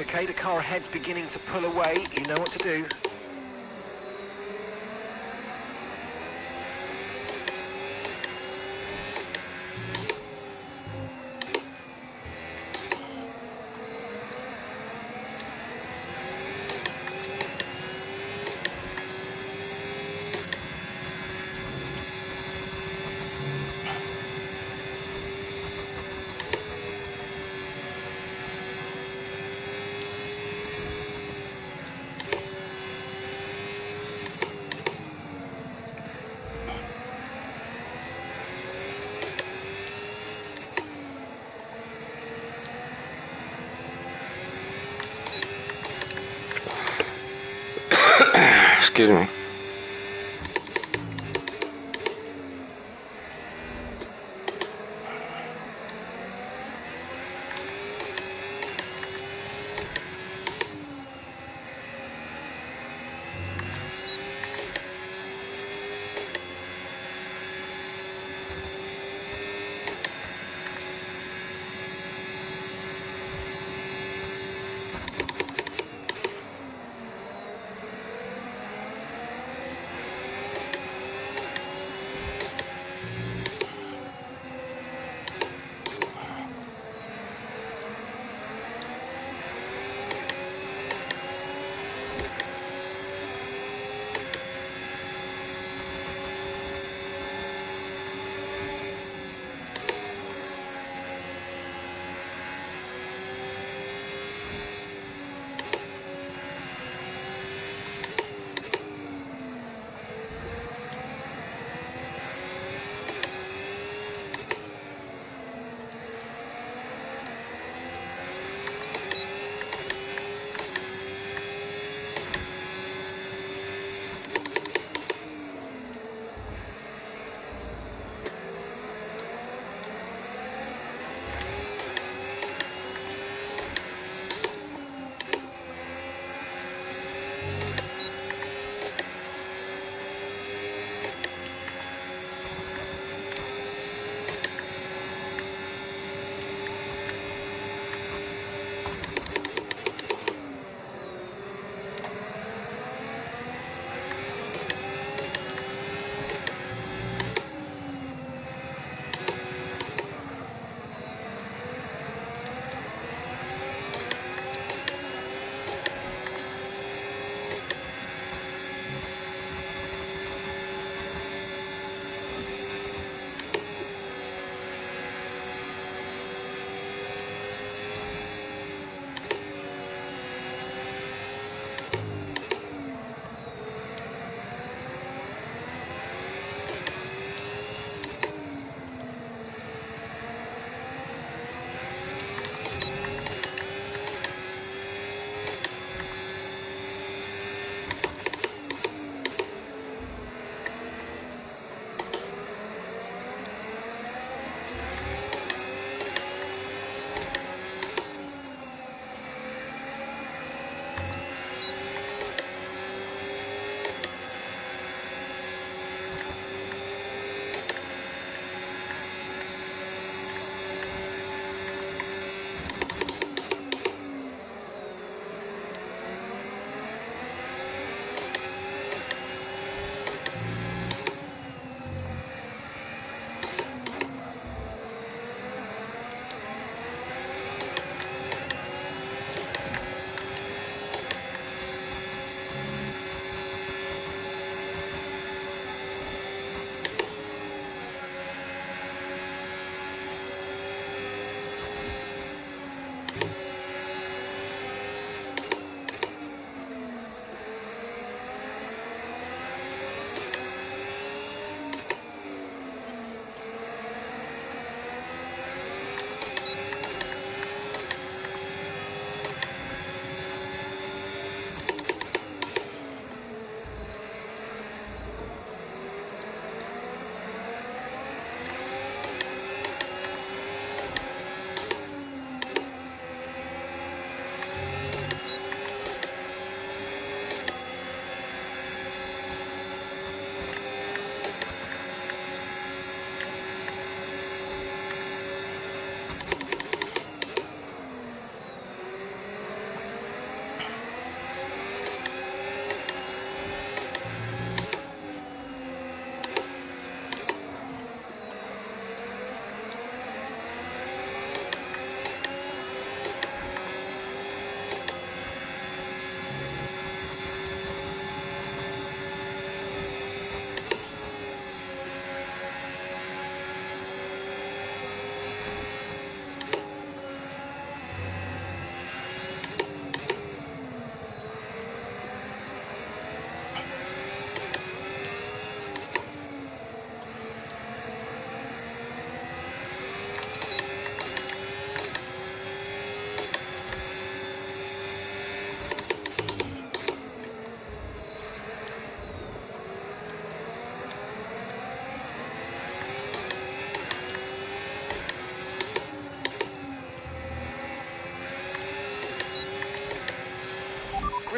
Okay, the car ahead's beginning to pull away. You know what to do. Excuse me.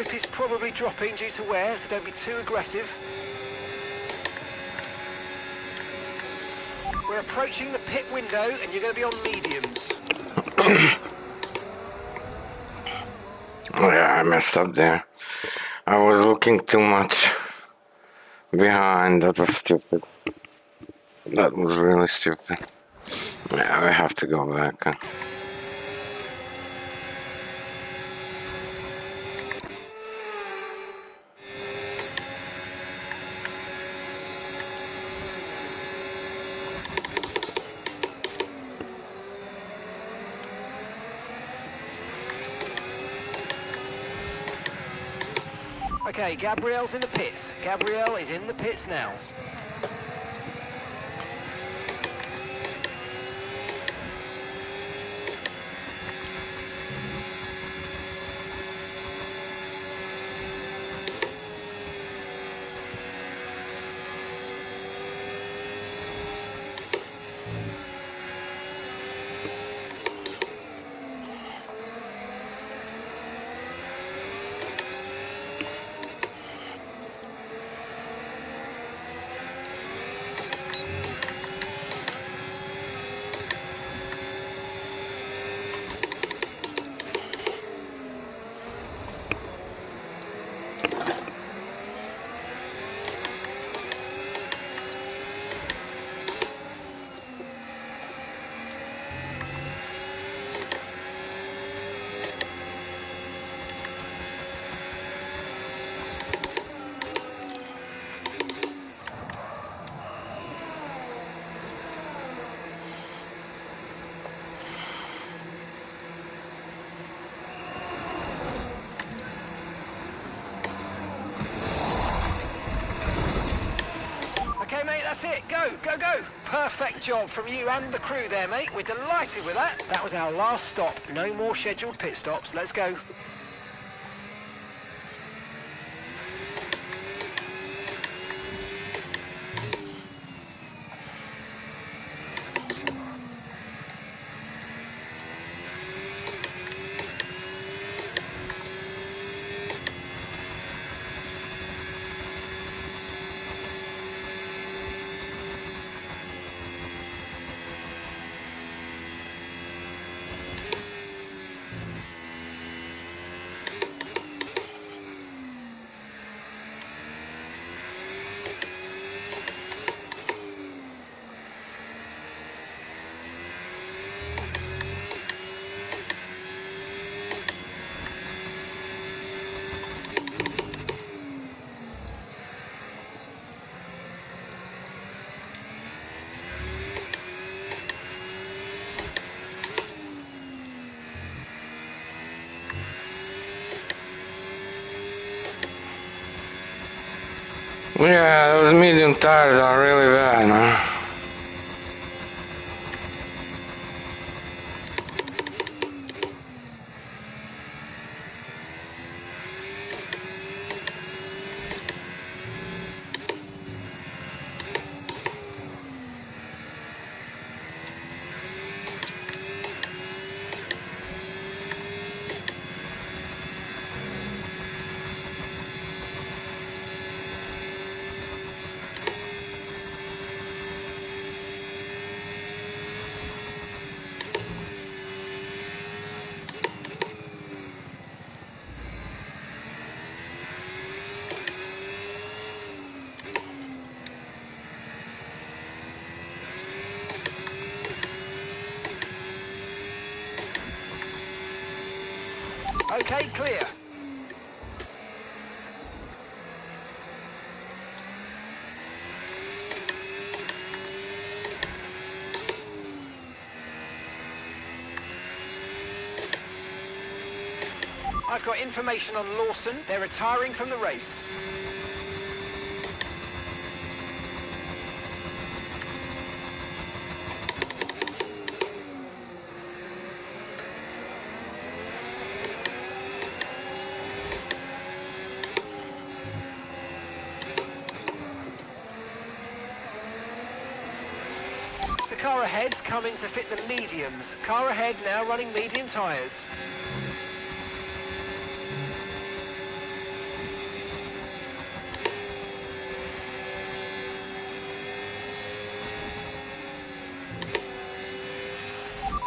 grip is probably dropping due to wear, so don't be too aggressive. We're approaching the pit window and you're going to be on mediums. Oh yeah, I messed up there. I was looking too much behind. That was stupid. That was really stupid. Yeah, we have to go back. Okay, Gabrielle's in the pits. Gabrielle is in the pits now. Okay, mate, that's it. Go, go, go. Perfect job from you and the crew there, mate. We're delighted with that. That was our last stop. No more scheduled pit stops. Let's go. Yeah, those medium tires are really bad, man. Okay, clear. I've got information on Lawson. They're retiring from the race. The car ahead's coming to fit the mediums. Car ahead now running medium tyres.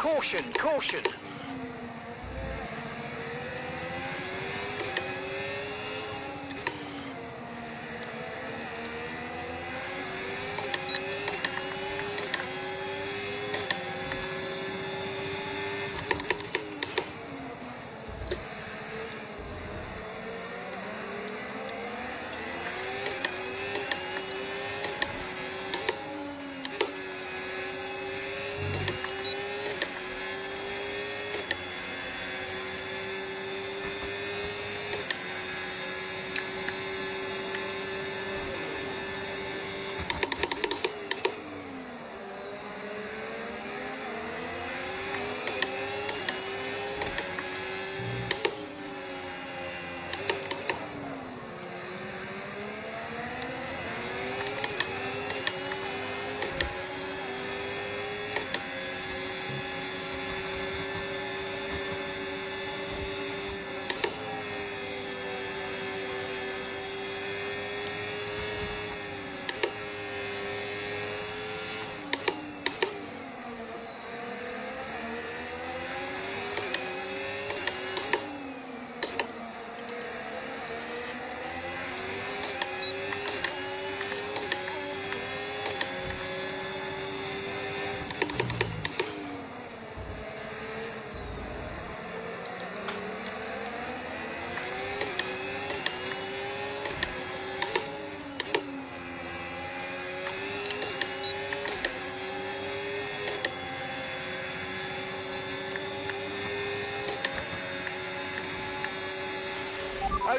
caution, caution.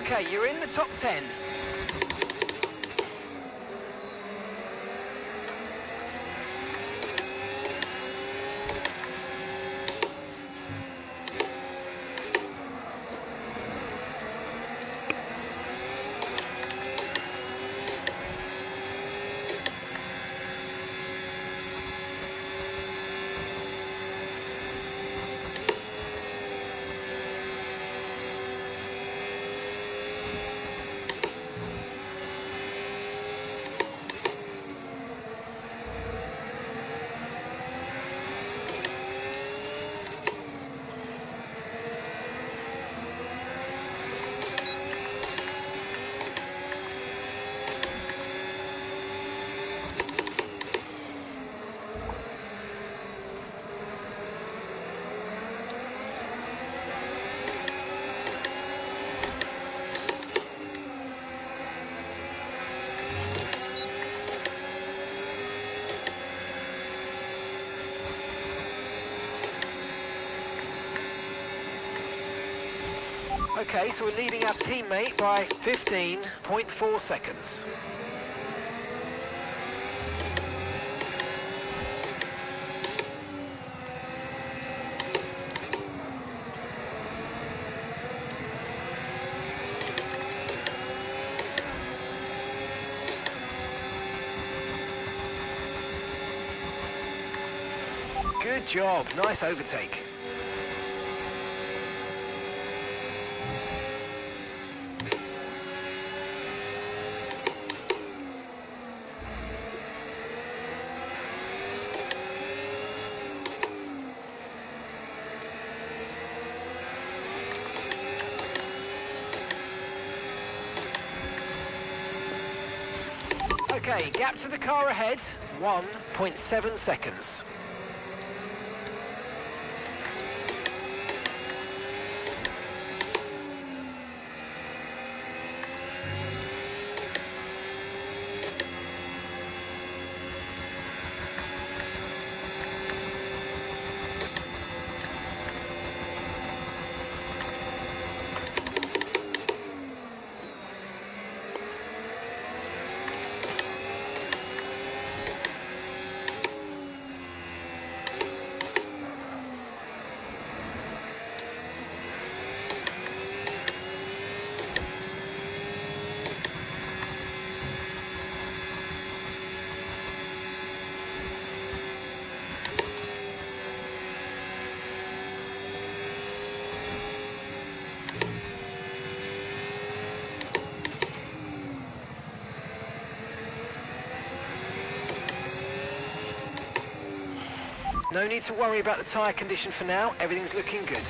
Okay, you're in the top 10. Okay, so we're leading our teammate by 15.4 seconds. Good job, nice overtake. Okay, gap to the car ahead, 1.7 seconds. No need to worry about the tyre condition for now, everything's looking good.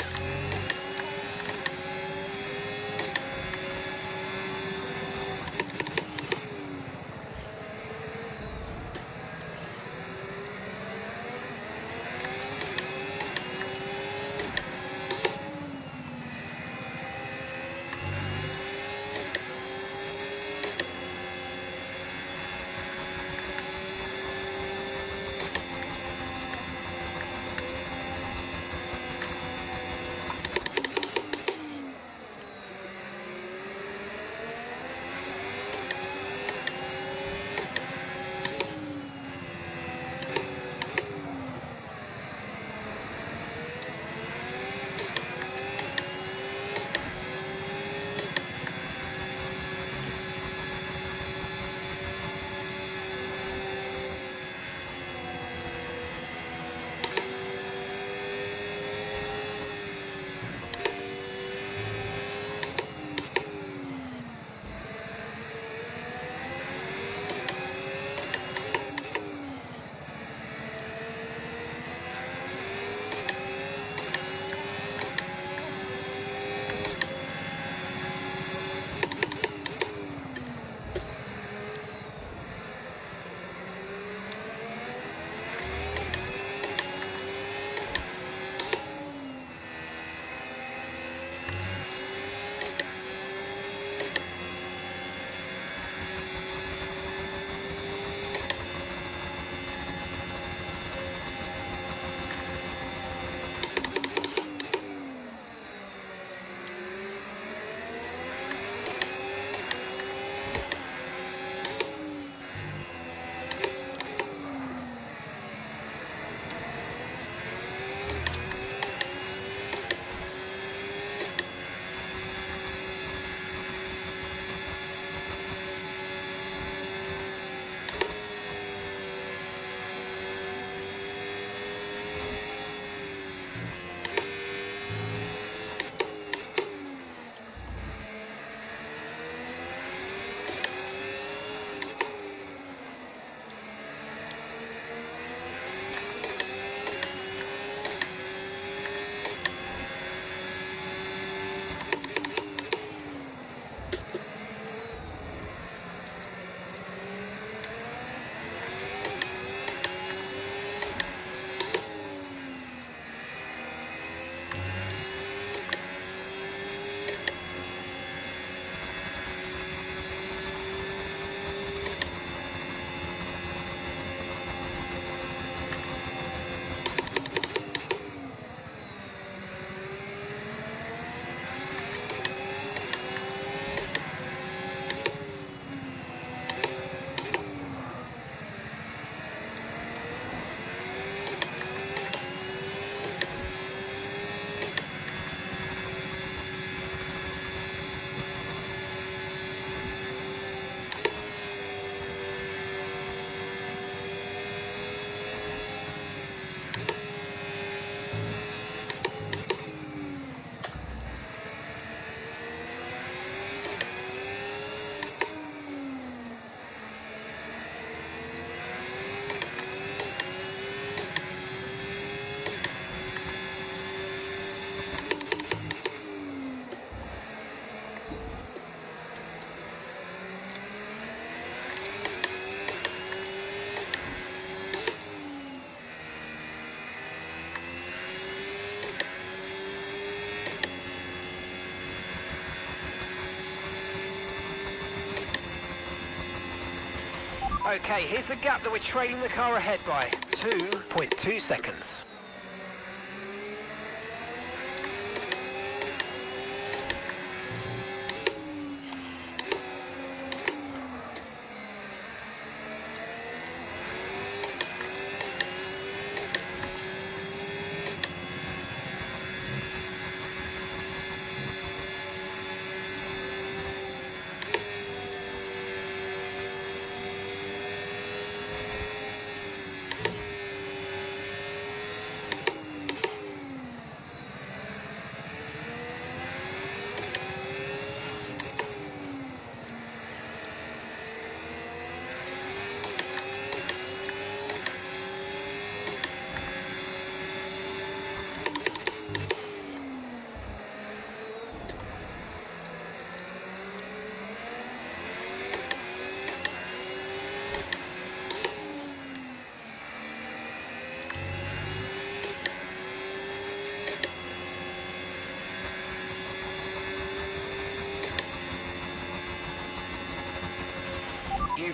Okay, here's the gap that we're trailing the car ahead by. 2.2 seconds.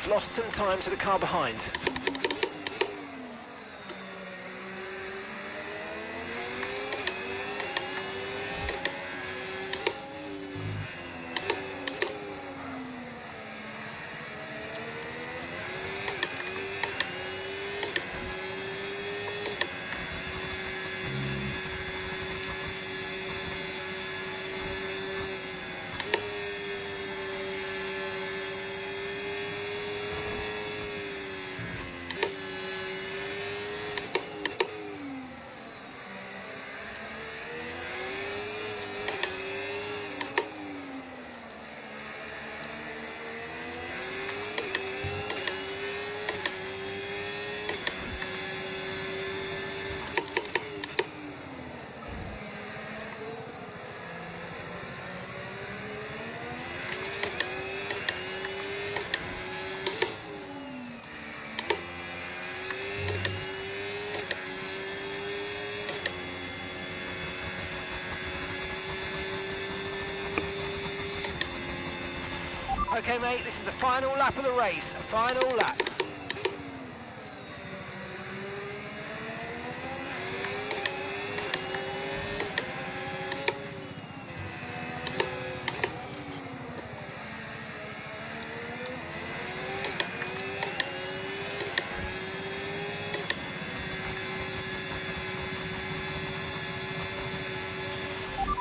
You've lost some time to the car behind. Okay, mate, this is the final lap of the race. Final lap.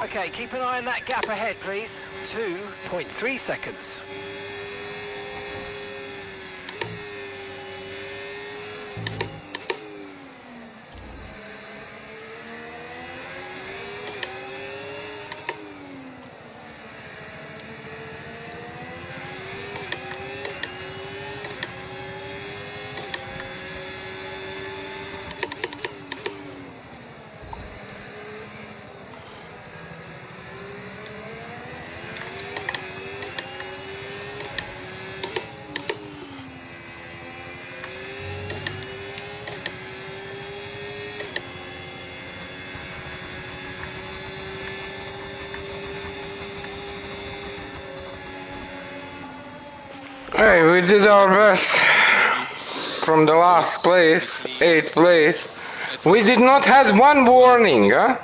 Okay, keep an eye on that gap ahead, please. 2.3 seconds. Hey, we did our best from the last place, 8th place. We did not have one warning, huh?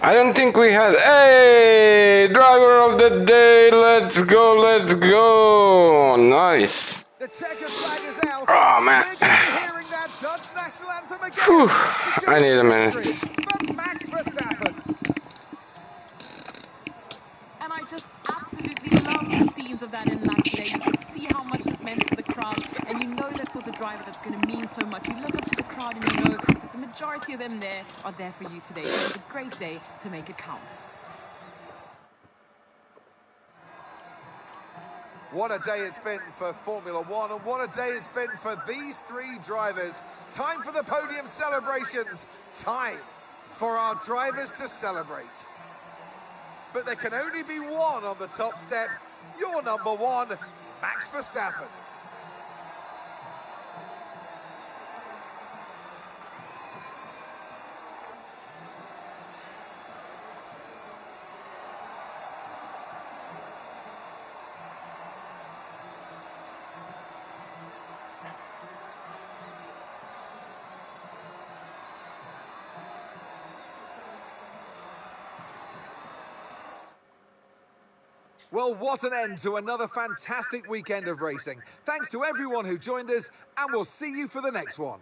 I don't think we had. Hey, driver of the day, let's go, let's go. Nice. The checkered flag is out. Oh, man. We're going to be hearing that Dutch national anthem again. Whew. Because I it's need a victory minute. for Max Verstappen. And I just absolutely love the scenes of that in lap today. You could see how much this meant to the crowd, and you know that for the driver that's going to mean so much. You look up to the crowd and you know that the majority of them there are there for you today. So it was a great day to make it count. What a day it's been for Formula One, and what a day it's been for these three drivers. Time for the podium celebrations. Time for our drivers to celebrate. But there can only be one on the top step. Your number one, Max Verstappen. Well, what an end to another fantastic weekend of racing. Thanks to everyone who joined us, and we'll see you for the next one.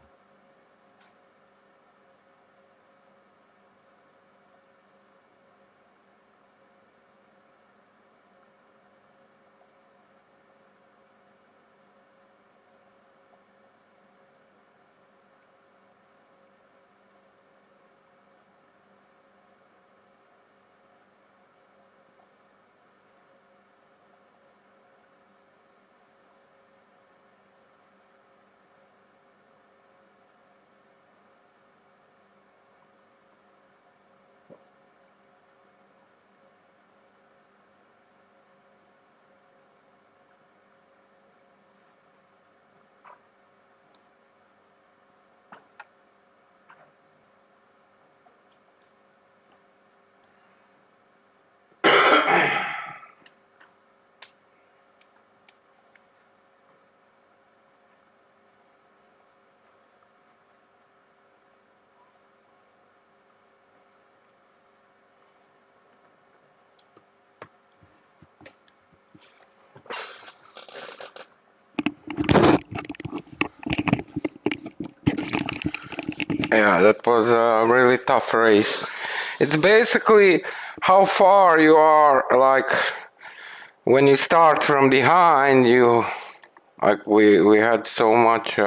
Yeah, that was a really tough race. It's basically how far you are, like, when you start from behind, we had so much,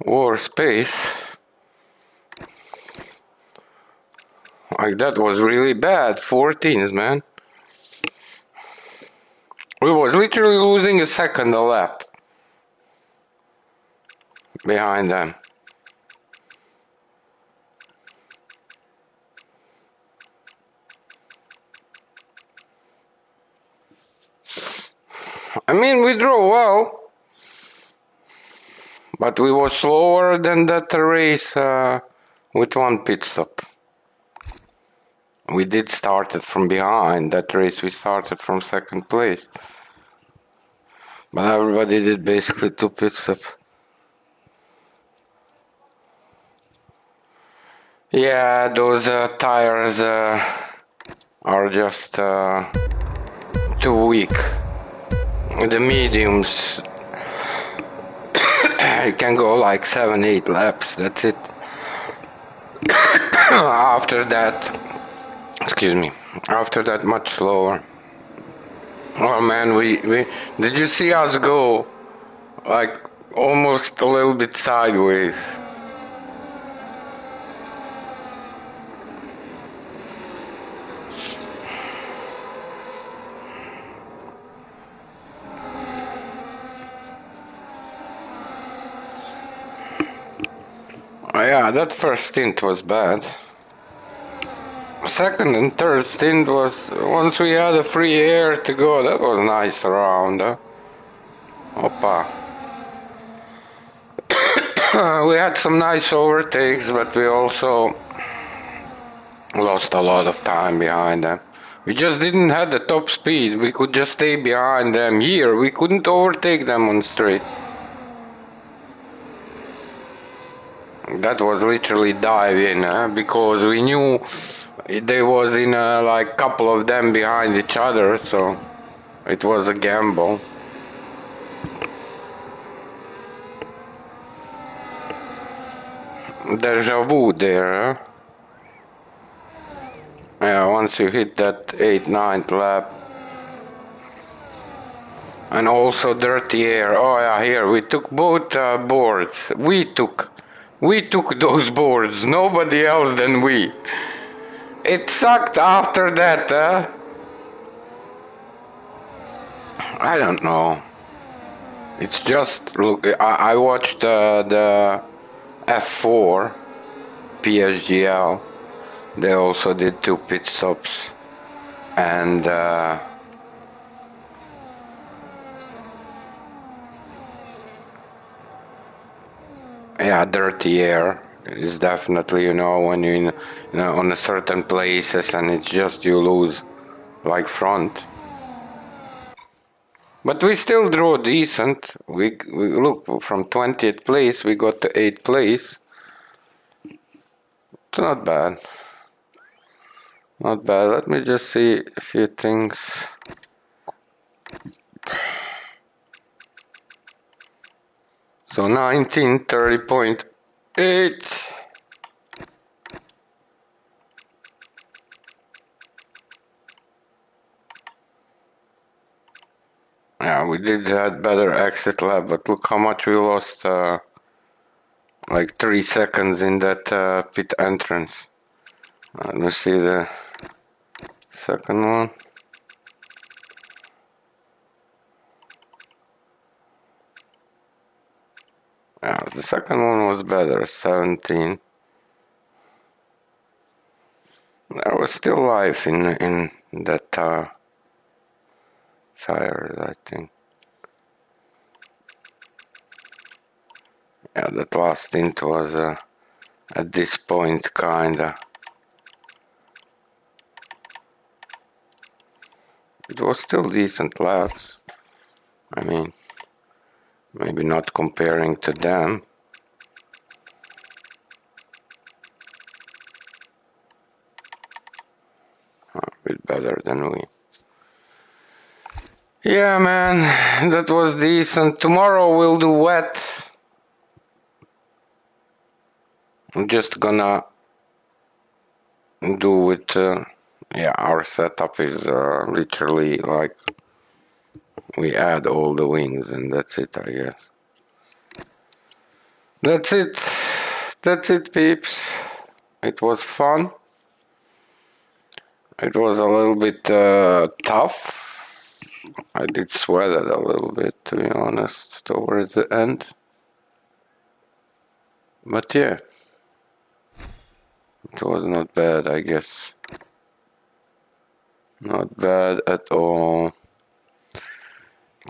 war space. Like, that was really bad. 14s, man. We was literally losing a second a lap behind them. I mean, we drove well, but we were slower than that race with one pit stop. We did start it from behind. That race we started from second place. But everybody did basically two pit stops. Yeah, those tires are just too weak. The mediums, you can go like 7-8 laps, that's it. After that, excuse me, after that much slower. Oh man, we did you see us go like almost a little bit sideways? Yeah, that first stint was bad. Second and third stint was, once we had a free air to go, that was nice around. Opa. We had some nice overtakes, but we also lost a lot of time behind them. We just didn't have the top speed. We could just stay behind them. Here, we couldn't overtake them on straight. That was literally dive in, because we knew there was in like couple of them behind each other, so it was a gamble. Deja vu there, huh? Yeah, once you hit that 8th, 9th lap. And also dirty air. Oh yeah, here we took both boards. We took those boards. Nobody else than we. It sucked after that, huh? I don't know. It's just, look, I watched the F4 PSGL. They also did 2 pit stops. And yeah, dirty air is definitely, when you're in, on a certain places and it's just you lose like front. But we still draw decent. We look from 20th place we got to 8th place. It's not bad. Not bad. Let me just see a few things. So 1930.8. Yeah, we did have better exit lap, but look how much we lost. Like 3 seconds in that pit entrance. Let me see the second one. Yeah, the second one was better, 17. There was still life in that tires, I think. Yeah, that last stint was at this point kinda. It was still decent laps. I mean, maybe not comparing to them. A bit better than we. Yeah, man, that was decent. Tomorrow we'll do wet. I'm just gonna do it. Yeah, our setup is literally like we add all the wings and that's it, I guess. That's it. That's it, peeps. It was fun. It was a little bit tough. I did sweat it a little bit, to be honest, towards the end. But yeah, it was not bad, I guess. Not bad at all.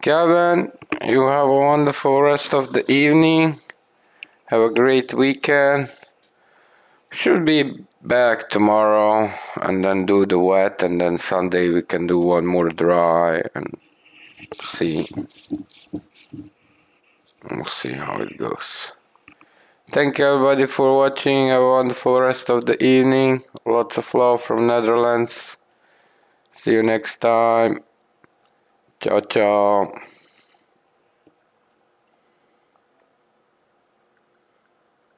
Kevin, you have a wonderful rest of the evening. Have a great weekend. Should be back tomorrow and then do the wet, and then Sunday we can do one more dry and see. We'll see how it goes. Thank you everybody for watching. Have a wonderful rest of the evening. Lots of love from Netherlands. See you next time. Ciao, ciao.